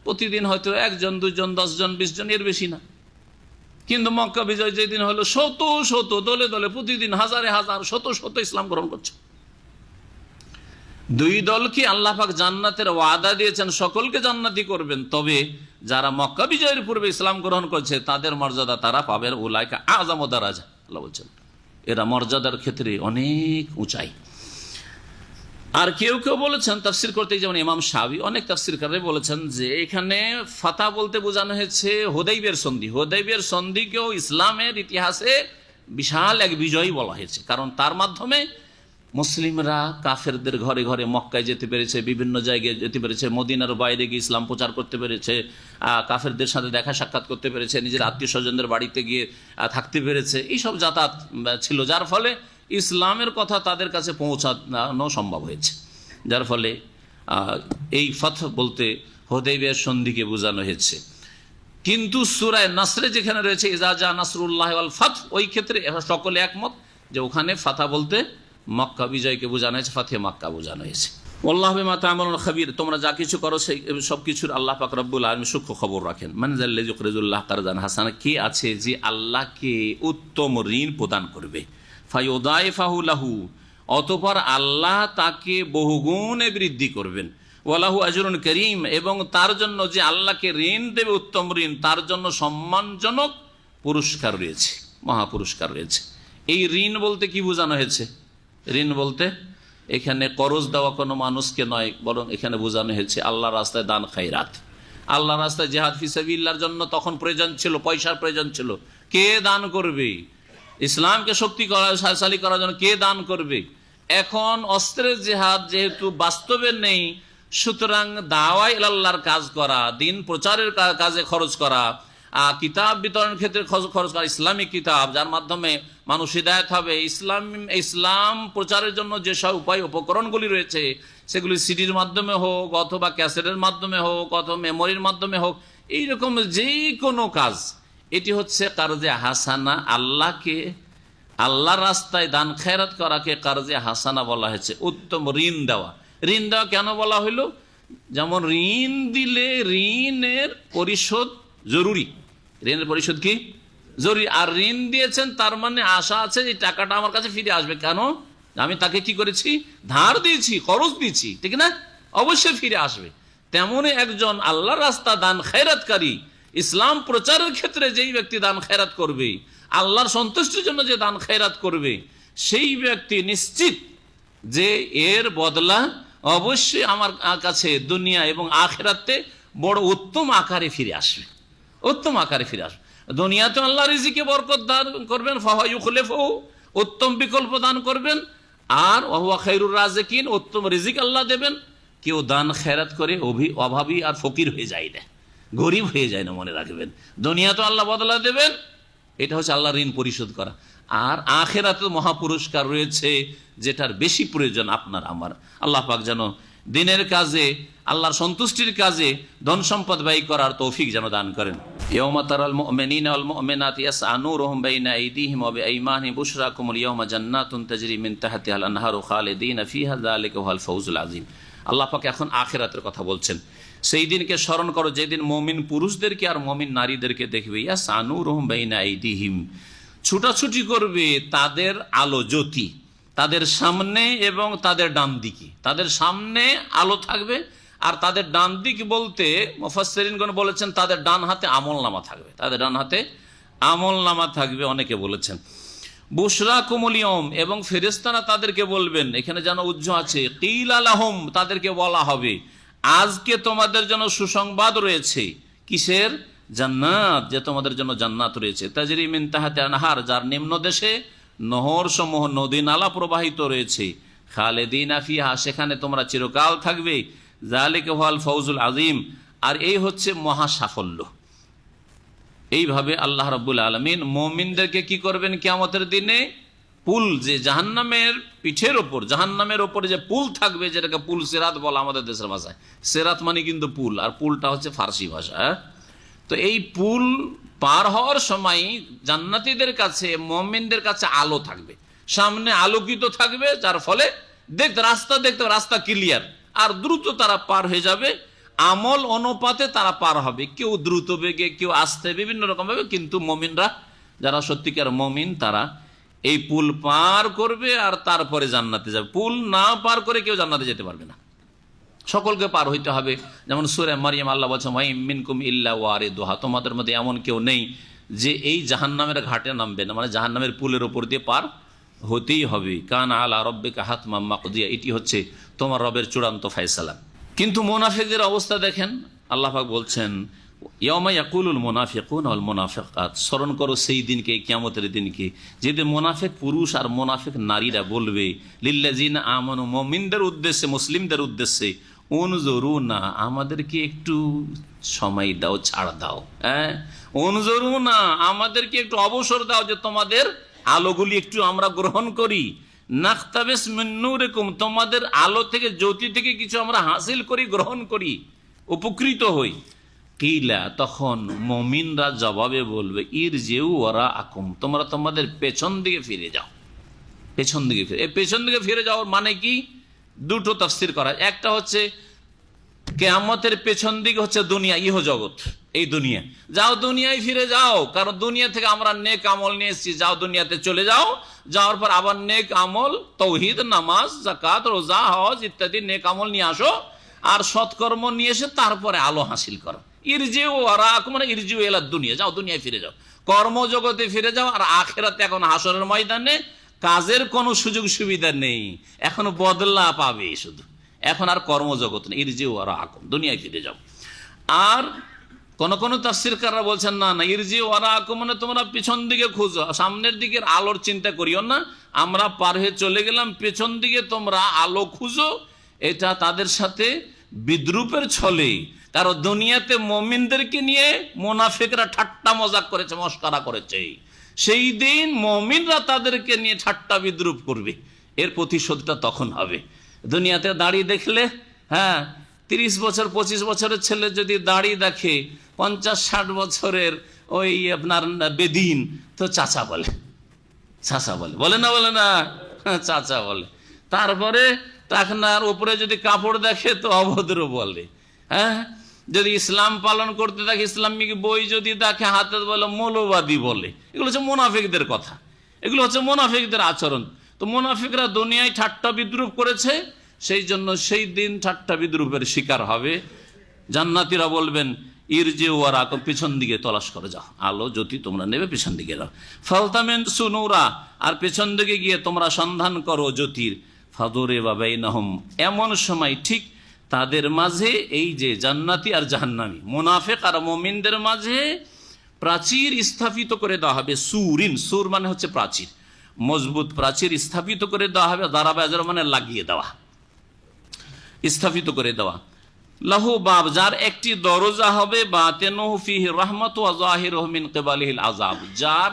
প্রতিদিন হয়তো 1 জন 2 জন 10 জন 20 জন, এর বেশি না। কিন্তু মক্কা বিজয় যেদিন হলো শত শত দলে দলে প্রতিদিন হাজারে হাজার শত শত ইসলাম গ্রহণ করছে। 2 দলকে আল্লাহ পাক জান্নাতের ওয়াদা দিয়েছেন, সকলকে জান্নাতি করবেন। তবে যারা মক্কা বিজয়ের পূর্বে ইসলাম গ্রহণ করছে তাদের মর্যাদা তারা পাবেন উলাইকা আযামু দারাজা। আল্লাহ বলছেন এরা মর্যাদার ক্ষেত্রে অনেক উঁচাই। আর কেউ কেউ বলেছেন তাফসীর করতে, যেমন ইমাম শাওবী, অনেক তাফসীরকাররা বলেছেন যে এখানে ফাতহ বলতে বোঝানো হয়েছে হুদাইবিয়ার সন্ধি। হুদাইবিয়ার সন্ধিকেও ইসলামের ইতিহাসে বিশাল এক বিজয় বলা হয়েছে, কারণ তার মাধ্যমে মুসলিমরা কাফেরদের ঘরে ঘরে মক্কায় যেতে পেরেছে, বিভিন্ন জায়গায় যেতে পেরেছে, মদিনার বাইরে গিয়ে ইসলাম প্রচার করতে পেরেছে, কাফেরদের সাথে দেখা সাক্ষাৎ করতে পেরেছে, নিজের আত্মীয় স্বজনদের বাড়িতে গিয়ে থাকতে পেরেছে। এইসব যাতায়াত ছিল, যার ফলে ইসলামের কথা তাদের কাছে পৌঁছানো সম্ভব হয়েছে। যার ফলে এই ফাতহ বলতে হুদাইবিয়ার সন্ধিকে বোঝানো হয়েছে। কিন্তু সূরা নাসরে যেখানে রয়েছে ইজা জা নাসরুল্লাহি ওয়াল ফাতহ, ওই ক্ষেত্রে সকলে একমত যে ওখানে ফাতহ বলতে মক্কা বিজয়কে বোঝানো হয়েছে, ফাতহে মক্কা বোঝানো হয়েছে। আল্লাহু বিমা তা'মালুন খাবীর, তোমরা যা কিছু করো সেই সব কিছুর আল্লাহ পাক রব্বুল আলামিন সূক্ষ্ম খবর রাখেন। মান যাল্লাযী ইউকরিজুল্লাহ কারদান হাসানা, কে আছে যে আল্লাহকে উত্তম ঋণ প্রদান করবে, ফায়ুদাইফাহু লাহু, অতঃপর আল্লাহ তাকে বহুগুণে বৃদ্ধি করবেন, ওয়ালাহু আজরুন কারীম, এবং তার জন্য যে আল্লাহকে ঋণ দেবে উত্তম ঋণ, তার জন্য সম্মানজনক পুরস্কার রয়েছে, মহাপুরস্কার রয়েছে। এই ঋণ বলতে কি বোঝানো হয়েছে? ঋণ বলতে এখানে করজ দেওয়া কোনো মানুষকে নয়, বরং এখানে বোঝানো হয়েছে আল্লাহর রাস্তায় দান খায়রাত। আল্লাহর রাস্তায় জিহাদ ফি সাবিলিল্লাহর জন্য তখন প্রয়োজন ছিল, পয়সার প্রয়োজন ছিল। কে দান করবে? ইসলামকে শক্তিশালী করার জন্য কে দান করবে? এখন অস্ত্রের জিহাদ যেহেতু বাস্তবে নেই, সুতরাং দাওয়ায়ে ইলাল্লাহর কাজ করা, দিন প্রচারের কাজে খরচ করা, কিতাব বিতরণের ক্ষেত্রে খরচ করা, ইসলামিক কিতাব যার মাধ্যমে মানুষ হিদায়াত হবে, ইসলাম প্রচারের জন্য যেসব উপায় উপকরণগুলি রয়েছে সেগুলি সিডির মাধ্যমে হোক, অথবা ক্যাসেটের মাধ্যমে হোক, অথবা মেমোরির মাধ্যমে হোক, এইরকম যে কোনো কাজ, এটি হচ্ছে কারজে হাসানা। আল্লাহর রাস্তায় দান খেরাত করাকে কারজে হাসানা বলা হয়েছে, উত্তম ঋণ দেওয়া। ঋণ দেওয়া কেন বলা হইল? যেমন ঋণ দিলে ঋণের পরিশোধ জরুরি, ঋণের পরিশোধ কি জরুরি। আর ঋণ দিয়েছেন তার মানে আশা আছে এই টাকাটা আমার কাছে ফিরে আসবে। কেন? আমি তাকে কি করেছি? ধার দিয়েছি, খরচ দিয়েছি, ঠিক না? অবশ্যই ফিরে আসবে। তেমনই একজন আল্লাহর রাস্তা দান খেরাতকারী, ইসলাম প্রচারের ক্ষেত্রে যেই ব্যক্তি দান খেরাত করবে, আল্লাহর সন্তুষ্টির জন্য যে দান খেরাত করবে, সেই ব্যক্তি নিশ্চিত যে এর বদলা অবশ্যই আমার কাছে দুনিয়া এবং আখিরাতে বড় উত্তম আকারে ফিরে আসবে, উত্তম আকারে ফিরে আসবে। দুনিয়াতে আল্লাহ রিজিকে বরকত দান করবেন, ফাহুয়া ইউখলিফুহু, উত্তম বিকল্প দান করবেন। আর ওয়া খায়রুর রাজিকিন, উত্তম রিজিক আল্লাহ দেবেন। কেউ দান খেরাত করে অভাবী আর ফকির হয়ে যায় না, গরিব হয়ে যায় না, মনে রাখবেন। দুনিয়া তো আল্লাহ বদলা দেবেন, এটা হচ্ছে আল্লাহ ঋণ পরিশোধ করা। আর আখিরাতে মহাপুরস্কার রয়েছে, যেটার বেশি প্রয়োজন আপনার আমার। আল্লাহ পাক যেন দিনের কাজে, আল্লাহর সন্তুষ্টির কাজে ধন সম্পদ ব্যয় করার তৌফিক যেন দান করেন। ইয়াউমা তারাল মুমিনিনা ওয়াল মুমিনাতি ইয়াসআ নূরুহুম বাইনা আইদিহিম ওয়া বিআইমানিহিম বুশরাকুমুল ইয়াওমা জান্নাতুন তাজরি মিন তাহতিহাল আনহারু খালিদিনা ফিহা যালিকা হুয়াল ফাউজুল আযীম। আল্লাহ পাক এখন আখিরাতের কথা বলছেন। সেই দিনকে স্মরণ করো যেদিন মুমিন পুরুষদেরকে আর মুমিন নারীদেরকে দেখবে, ইয়াসআ নূরুহুম বাইনা আইদিহিম, ছুটাছুটি করবে তাদের আলো জ্যোতি তাদের সামনে এবং তাদের ডান দিকে। তাদের সামনে আলো থাকবে, আর তাদের ডান দিক বলতে মুফাসসিরিনগণ বলেছেন তাদের ডান হাতে আমলনামা থাকবে, তাদের ডান হাতে আমলনামা থাকবে, অনেকে বলেছেন। বুশরাকুমুল ইয়াওম, এবং ফেরেশতারা তাদেরকে বলবেন, এখানে যেন উজ্জ আছে, কিলা লাহুম, তাদেরকে বলা হবে আজকে তোমাদের জন্য সুসংবাদ রয়েছে। কিসের? জান্নাত, যে তোমাদের জন্য জান্নাত রয়েছে। তাজরি মিন তাহতিহা আনহার, যার নিম্ন দেশে নহর সমূহ, নদী নালা প্রবাহিত রয়েছে। খালিদিনা ফিহা, সেখানে তোমরা চিরকাল থাকবে। যালিকা হুয়াল ফাউজুল আযীম, আর এই হচ্ছে মহা সাফল্য। এইভাবে আল্লাহ রাব্বুল আলামিন মুমিনদেরকে কি করবেন কিয়ামতের দিনে? পুল, যে জাহান্নামের পিঠের ওপর, জাহান্নামের ওপরে যে পুল থাকবে, যেটাকে পুল সিরাত বলা আমাদের দেশের ভাষায়। সিরাত মানে কিন্তু পুল, আর পুলটা হচ্ছে ফার্সি ভাষা। তো এই পুল পার হওয়ার সময় জান্নাতীদের কাছে, মুমিনদের কাছে আলো থাকবে, সামনে আলোকিত থাকবে, যার ফলে দেখতে রাস্তা ক্লিয়ার, আর দ্রুত তারা পার হয়ে যাবে। আমল অনুপাতে তারা পার হবে, কেউ দ্রুত বেগে, কেউ আস্তে, বিভিন্ন রকম ভাবে। কিন্তু মুমিনরা, যারা সত্যিকার মুমিন, তারা এই পুল পার করবে আর তারপরে জান্নাতে যাবে। পুল না পার করে কেউ জান্নাতে যেতে পারবে না, সকলকে পার হইতে হবে। যেমন সূরা মারইয়াম আল্লাহ বলছেন, ওয়া মিনকুম ইল্লা ওয়ারিদুহা, তোমাদের মধ্যে এমন কেউ নেই যে এই জাহান্নামের ঘাটে নামবে না, মানে জাহান্নামের পুলের ওপর দিয়ে পার হতেই হবে। কানা আলা রাব্বিকা হাতমান মাকদিয়া, এটি হচ্ছে তোমার রবের চূড়ান্ত ফয়সালা। কিন্তু মুনাফিকদের অবস্থা দেখেন, আল্লাহ পাক বলছেন, ইয়াউমা ইয়াকুলুল মুনাফিকুনা ওয়াল মুনাফিকাত, স্মরণ করো সেই দিনকে, কিয়ামতের দিনকে, যেদিন মুনাফিক পুরুষ আর মুনাফিক নারীরা বলবে লিল্লাযিনা আমানু, মুমিনদের উদ্দেশ্যে, মুসলিমদের উদ্দেশ্যে, উনজুরুনা, আমাদেরকে একটু সময় দাও, ছাড় দাও, উনজুরুনা, আমাদেরকে একটু অবসর দাও, যে তোমাদের আলোগুলি একটু আমরা গ্রহণ করি। নাখতাবিস মিন নূরিকুম, তোমাদের আলো থেকে, জ্যোতি থেকে কিছু আমরা হাসিল করি, গ্রহণ করি, উপকৃত হই। কিলা, তখন মুমিনরা জবাবে বলবে, ইরজিউ ওয়ারাআকুম, তোমরা তোমাদের পেছন দিকে ফিরে যাও। পেছন দিকে ফিরে, এই পেছন দিকে ফিরে যাওয়ার মানে কি? দুটো তাফসীর করা। একটা হচ্ছে কিয়ামতের পেছন দিকে হচ্ছে দুনিয়া, ইহ জগৎ, এই দুনিয়া। যাও দুনিয়ায় ফিরে যাও, কারণ দুনিয়া থেকে আমরা নেক আমল নিয়ে এসেছি, যাও দুনিয়াতে চলে যাও। যাওয়ার পর আবার নেক আমল, তৌহিদ, নামাজ, যাকাত, রোজা, হজ ইত্যাদি নেক আমল নিয়ে আসো, আর সৎকর্ম নিয়ে এসে তারপরে আলো হাসিল করো। ইরজিউ ওয়ারাআকুম, মানে ইরজিউ ইলা দুনিয়া, যাও দুনিয়ায় ফিরে যাও, কর্মজগতে ফিরে যাও। আর আখিরাতে এখন হাসরের ময়দানে কাজের কোনো সুযোগ সুবিধা নেই, এখন বদলা পাবে শুধু, এখন আর কর্মজগৎ নেই। ইরজিউ ওয়ারাআকুম, দুনিয়ায় ফিরে যাও। আর কোন তাফসীরকাররা বলছেন, না না, ইরজিউ ওয়ারাআকুম মানে তোমরা পিছন দিকে খুঁজো, সামনের দিকের আলোর চিন্তা করিও না, আমরা পার হয়ে চলে গেলাম, পেছন দিকে তোমরা আলো খুঁজো। এটা তাদের সাথে বিদ্রুপের ছলে, কারণ দুনিয়াতে মুমিনদেরকে নিয়ে মুনাফিকরা ঠাট্টা মজাক করেছে, মস্করা করেছে। সেই দিন মুমিনরা তাদেরকে নিয়ে ঠাট্টা বিদ্রুপ করবে, এর প্রতিশোধটা তখন হবে। দুনিয়াতে দাড়ি দেখলে, 30 বছর 25 বছরের ছেলে যদি দাড়ি দেখে, 50-60 বছরের ওই আপনার বেদিন, তো চাচা বলে, বলে না, চাচা বলে। তারপরে টাকনার উপরে যদি কাপড় দেখে তো অভদ্র বলে, যদি ইসলাম পালন করতে দেখে, ইসলামিক বই যদি দেখে হাতে, বলে মৌলবাদী বলে। এগুলো হচ্ছে মুনাফিকদের কথা, এগুলো হচ্ছে মুনাফিকদের আচরণ। তো মুনাফিকরা দুনিয়ায় ঠাট্টা বিদ্রুপ করেছে, সেই জন্য সেই দিন ঠাট্টা বিদ্রুপের শিকার হবে। জান্নাতীরা বলবেন, ইরজিউ ওয়ারাআকুম, পিছন দিকে তলাশ করে যাও, আলো জ্যোতি তোমরা নেবে, পিছন দিকে যাও। ফালতামিসু নূরা, আর পেছন দিকে গিয়ে তোমরা সন্ধান করো জ্যোতির। ফাদুরিবা বাইনাহুম, এমন সময় ঠিক তাদের মাঝে, এই যে জান্নাতি আর জাহান্নামী, মুনাফিক আর মুমিনদের মাঝে প্রাচীর স্থাপিত করে দেওয়া হবে। সুরিন, সুর মানে হচ্ছে প্রাচীর, মজবুত প্রাচীর স্থাপিত করে দেওয়া হবে। দারাবাজের মানে লাগিয়ে দেওয়া, স্থাপিত করে দেওয়া। লাহু বাব, যার একটি দরজা হবে, বাতিনুহু ফিহি রাহমাতু ওয়া যাহিরুহু মিন কিবালিহিল আযাব, যার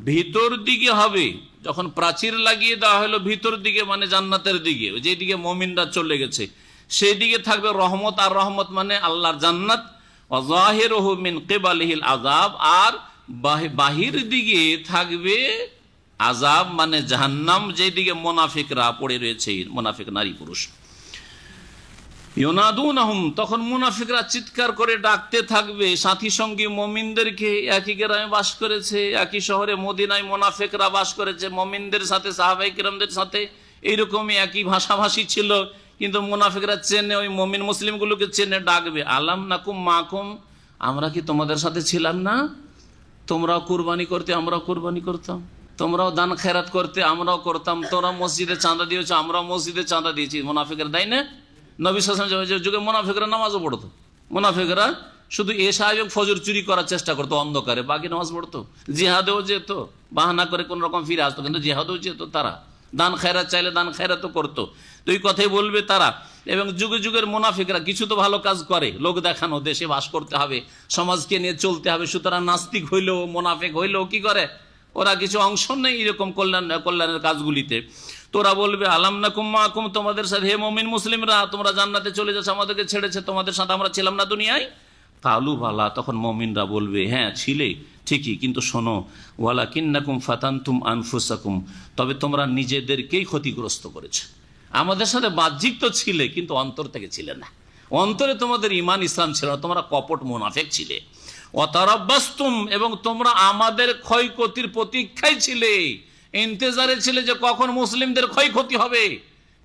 ভিতর দিকে হবে, যখন প্রাচীর লাগিয়ে দেওয়া হলো ভিতর দিকে মানে জান্নাতের দিকে, যেদিকে মুমিনরা চলে গেছে সেই দিকে থাকবে রহমত, আর রহমত মানে আল্লাহর জান্নাত। ওয়া যাহিরুহু মিন কিবালিহিল আযাব, আর বাহির দিকে থাকবে আযাব মানে জাহান্নাম, যেদিকে মুনাফিকরা পড়ে রয়েছে, মুনাফিক নারী পুরুষ। ইউনাদুনাহুম, তখন মুনাফিকরা চিৎকার করে ডাকতে থাকবে সাথী সঙ্গী মুমিনদেরকে। একই গ্রামে বাস করেছে, একই শহরে মদিনায় মুনাফিকরা বাস করেছে, মুমিনদের সাথে সাহাবায়ে কিরামদের সাথে এইরকমই একই ভাষাভাষী ছিল, কিন্তু মুনাফিকরা চেনে, ওই মুমিন মুসলিমগুলোকে চেনে, ডাকবে আলাম নাকুম মাকুম, আমরা কি তোমাদের সাথে ছিলাম না? তোমরাও কুরবানি করতে, আমরাও কুরবানি করতাম, তোমরাও দান খেরাত করতে, আমরাও করতাম, তোমরা মসজিদে চাঁদা দিয়েছো, আমরাও মসজিদে চাঁদা দিয়েছি। মুনাফিকরা দেয় না? নবী সাল্লাল্লাহু আলাইহি ওয়াসাল্লামের যুগে মুনাফিকরা নামাজও পড়তো, মুনাফিকরা শুধু এশা এবং ফজর চুরি করার চেষ্টা করতো অন্ধকারে, বাকি নামাজ পড়তো, জিহাদেও যেত, বাহানা করে কোন রকম ফিরে আসতো, কিন্তু জিহাদেও যেত তারা, দান খেরাত চাইলে দান খেরাতও করতো। তো এই কথাই বলবে তারা। এবং যুগে যুগের মুনাফিকরা কিছু তো ভালো কাজ করে, লোক দেখানো, দেশে বাস করতে হবে, সমাজকে নিয়ে চলতে হবে, সুতরাং নাস্তিক হইলেও মুনাফিক হইলেও কি করে, ওরা কিছু অংশ নেই এরকম কল্যাণের কাজগুলিতে। তোরা বলবে আলাম নাকুম মাকুম, তোমাদের সাথে, হে মুমিন মুসলিমরা, তোমরা জান্নাতে চলে যাচ্ছ, আমাদেরকে ছেড়েছে, তোমাদের সাথে আমরা ছিলাম না দুনিয়ায়? কালু বালা, তখন মুমিনরা বলবে হ্যাঁ ছিলে ঠিকই, কিন্তু শোনো, ওয়ালাকিন্নাকুম ফাতানতুম আনফুসাকুম, তবে তোমরা নিজেদেরকেই ক্ষতিগ্রস্ত করেছো। আমাদের সাথে বাহ্যিক তো ছিলে, কিন্তু অন্তর থেকে ছিলে না, অন্তরে তোমাদের ঈমান ইসলাম ছিল না, তোমরা কপট মুনাফিক ছিলে। ওয়াতারাব্বাসতুম, এবং তোমরা আমাদের ক্ষয়ক্ষতির প্রতীক্ষায় ছিলে, ইন্তজারে ছিলে যে কখন মুসলিমদের ক্ষয়ক্ষতি হবে।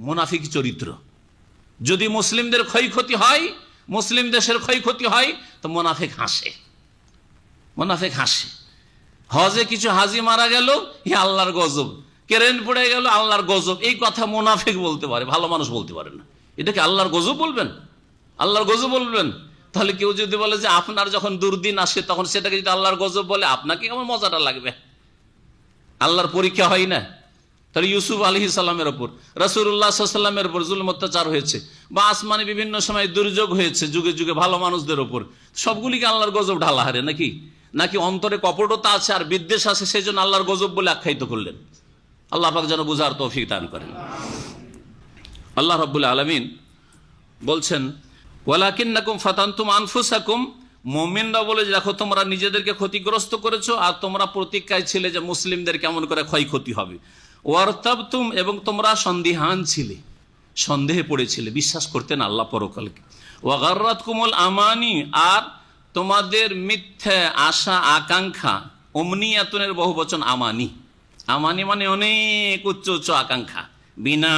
মুনাফিক চরিত্র, যদি মুসলিমদের ক্ষয়ক্ষতি হয়, মুসলিম দেশের ক্ষয়ক্ষতি হয়, তো মুনাফিক হাসে, মুনাফিক হাসে। হজে কিছু হাজি মারা গেল, হে আল্লাহর গজব, কেরেন পড়ে গেল, আল্লাহর গজব, এই কথা মুনাফিক বলতে পারে, ভালো মানুষ বলতে পারে না। এটাকে আল্লাহর গজব বলবেন? আল্লাহর গজব বলবেন? তাহলে কেউ যদি বলে যে আপনার যখন দুর্দিন আসে তখন সেটাকে যদি আল্লাহর গজব বলে, আপনাকে কেমন মজাটা লাগবে? আল্লাহর পরীক্ষা হয় না? তাহলে ইউসুফ আলাইহিস সালামের ওপর, রাসূলুল্লাহ সাল্লাল্লাহু আলাইহি ওয়াসাল্লামের ওপর জুলুম অত্যাচার হয়েছে, বা আসমানে বিভিন্ন সময় দুর্যোগ হয়েছে যুগে যুগে ভালো মানুষদের ওপর, সবগুলিকে আল্লাহর গজব ঢালা হারে নাকি? নাকি অন্তরে কপটতা আছে আর বিদ্বেষ আছে, সেই জন্য আল্লাহর গজব বলে আখ্যায়িত করলেন? আল্লাহ পাক যেন বুঝার তৌফিক দান করেন। আল্লাহ রাব্বুল আলামিন বলছেন ওয়ালাকিন্নাকুম ফাতানতুম আনফুসাকুম, মুমিনরা বলে যে দেখো তোমরা নিজেদেরকে ক্ষতিগ্রস্ত করেছো, আর তোমরা প্রতীক্ষায় ছিলে যে মুসলিমদের কেমন করে ক্ষয়ক্ষতি হবে। ওয়ারতাবতুম, এবং তোমরা সন্দিহান ছিলে, সন্দেহে পড়েছিলে, বিশ্বাস করতে না আল্লাহ পরকালকে। ওয়াগাররাতকুমুল আমানি, আর তোমাদের মিথ্যা আশা আকাঙ্ক্ষা, অমনিয়াতুনের বহু বচন আমানি, আমানি মানে অনেক উচ্চ উচ্চ আকাঙ্ক্ষা, বিনা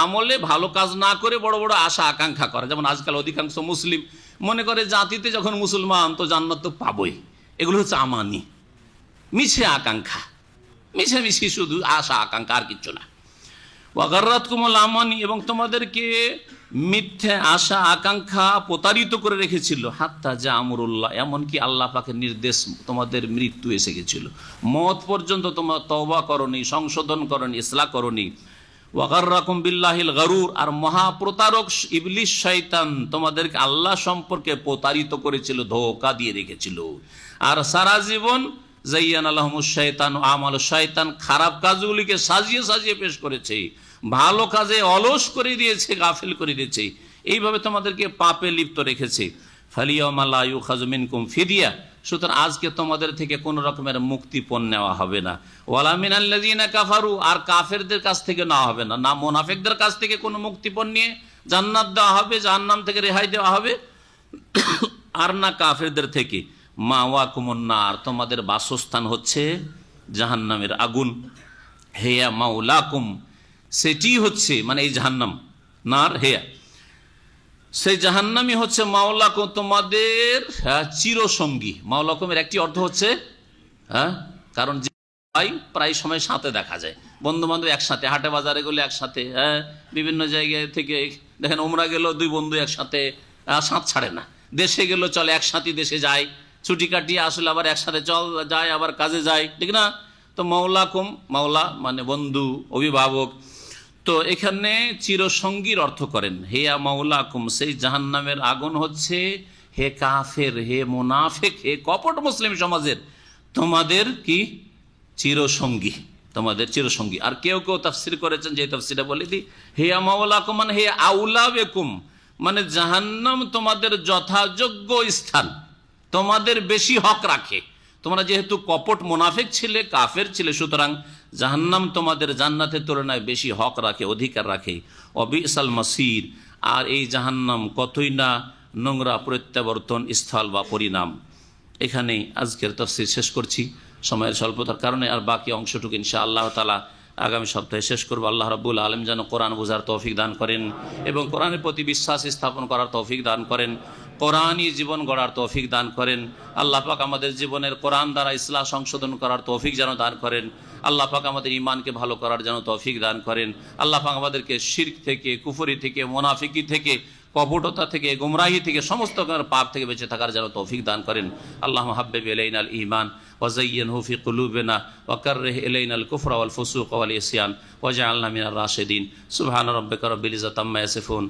আমলে ভালো কাজ না করে বড় বড় আশা আকাঙ্ক্ষা করা। যেমন আজকাল অধিকাংশ মুসলিম মনে করে জাতিতে যখন মুসলমান তো জান্নাত তো পাবই, এগুলো হচ্ছে আমানি, মিছে আকাঙ্ক্ষা, মিছি শুধু আশা আকাঙ্ক্ষা, আর কিচ্ছু না। ওয়াগাররাতকুমুল আমানি, এবং তোমাদেরকে মিথ্যে আশা আকাঙ্ক্ষা প্রতারিত করে রেখেছিল, হাত্তা যা আমরুল্লাহ, এমনকি আল্লাহ পাকের নির্দেশ তোমাদের মৃত্যু এসে গেছিল, মত পর্যন্ত তোমরা তওবা করনি, সংশোধন করনি, ইসলাহ করনি। ওয়াগাররাকুম বিল্লাহিল গারুর, আর মহাপ্রতারক ইবলিস শয়তান তোমাদেরকে আল্লাহ সম্পর্কে প্রতারিত করেছিল, ধোঁকা দিয়ে রেখেছিল। আর সারা জীবন যায়্যানা লাহুমুশ শাইতানু আমাল, শয়তান খারাপ কাজগুলিকে সাজিয়ে সাজিয়ে পেশ করেছে, ভালো কাজে অলস করে দিয়েছে, গাফিল করে দিয়েছে, এইভাবে তোমাদেরকে পাপে লিপ্ত রেখেছে। ফালিয়াউমা লা ইউখাযু মিনকুম ফিদিয়া, সুতরাং আজকে তোমাদের থেকে কোন রকমের মুক্তিপণ নেওয়া হবে না। ওয়ালা মিনাল্লাযিনা কাফারু, আর কাফেরদের কাছ থেকে নেওয়া হবে না, না মুনাফিকদের কাছ থেকে কোনো মুক্তিপণ নিয়ে জান্নাত দেওয়া হবে, জাহান্নাম থেকে রেহাই দেওয়া হবে, আর না কাফেরদের থেকে। মাওয়াকুমুন নার, তোমাদের বাসস্থান হচ্ছে জাহান্নামের আগুন। হেয়া মাওলাকুম, সেটি হচ্ছে মানে এই জাহান্নাম, নার হেয়া, সেই জাহান্নামই হচ্ছে মাওলাকুম, তোমাদের চিরসঙ্গী। মাওলাকুমের একটি অর্থ হচ্ছে কারণ প্রায় সময় সাথে দেখা যায়, বন্ধু বান্ধব একসাথে, হাটে বাজারে গেলে একসাথে, বিভিন্ন জায়গায় থেকে দেখেন ওমরা গেল দুই বন্ধু একসাথে, সাথ ছাড়ে না, দেশে গেল চলে একসাথে দেশে যায়, ছুটি কাটিয়ে আসলে আবার একসাথে চল যায়, আবার কাজে যায়, ঠিক না? তো মাওলাকুম, মাওলা মানে বন্ধু, অভিভাবক। তো এখানে চিরসঙ্গীর অর্থ করেন, হে মাওলাকুম, সেই জাহান্নামের আগুন হচ্ছে হে কাফের, হে মুনাফিক, হে কপট মুসলিম সমাজের তোমাদের কি চিরসঙ্গী, তোমাদের চিরসঙ্গী। আর কেউ কেউ তাফসির করেছেন, যে তাফসিরটা বলে দিই, হে মাওলাকুম মানে হে আউলা বেকুম, মানে জাহান্নাম তোমাদের যথাযোগ্য স্থান, তোমাদের বেশি হক রাখে। তোমরা যেহেতু কপট মুনাফিক ছিলে, কাফের ছিলে, সুতরাং জাহান্নাম তোমাদের জান্নাতের তুলনায় বেশি হক রাখে, অধিকার রাখে। অবিসাল মাসির, আর এই জাহান্নাম কতই না নোংরা প্রত্যাবর্তন স্থল বা পরিণাম। এখানেই আজকের তাফসীর শেষ করছি সময়ের স্বল্পতার কারণে। আর বাকি অংশটুকু ইনশাআল্লাহ তাআলা আগামী সপ্তাহে শেষ করবো। আল্লাহ রাব্বুল আলামিন যেন কোরআন বোঝার তৌফিক দান করেন এবং কোরআনের প্রতি বিশ্বাস স্থাপন করার তৌফিক দান করেন, কোরআনই জীবন গড়ার তৌফিক দান করেন। আল্লাহ পাক আমাদের জীবনের কোরআন দ্বারা ইসলাহ সংশোধন করার তৌফিক যেন দান করেন। আল্লাহ পাক আমাদের ঈমানকে ভালো করার যেন তৌফিক দান করেন। আল্লাহ পাক আমাদেরকে শিরক থেকে, কুফরি থেকে, মুনাফিকি থেকে, কপটতা থেকে, গুমরাহি থেকে, সমস্ত পাপ থেকে বেঁচে থাকার যেন তৌফিক দান করেন। আল্লাহুম্মা হাব্বিব ইলাইনাল ঈমান ওয়াযায়্যিনহু ফি কুলুবিনা ওয়াকাররিহ ইলাইনাল কুফরা ওয়াল ফুসুক ওয়াল ইসয়ান ওয়াজআলনা মিনার রাশিদিন। সুবহানা রাব্বিকা রাব্বিল ইজ্জাতি আম্মা ইয়াসিফুন।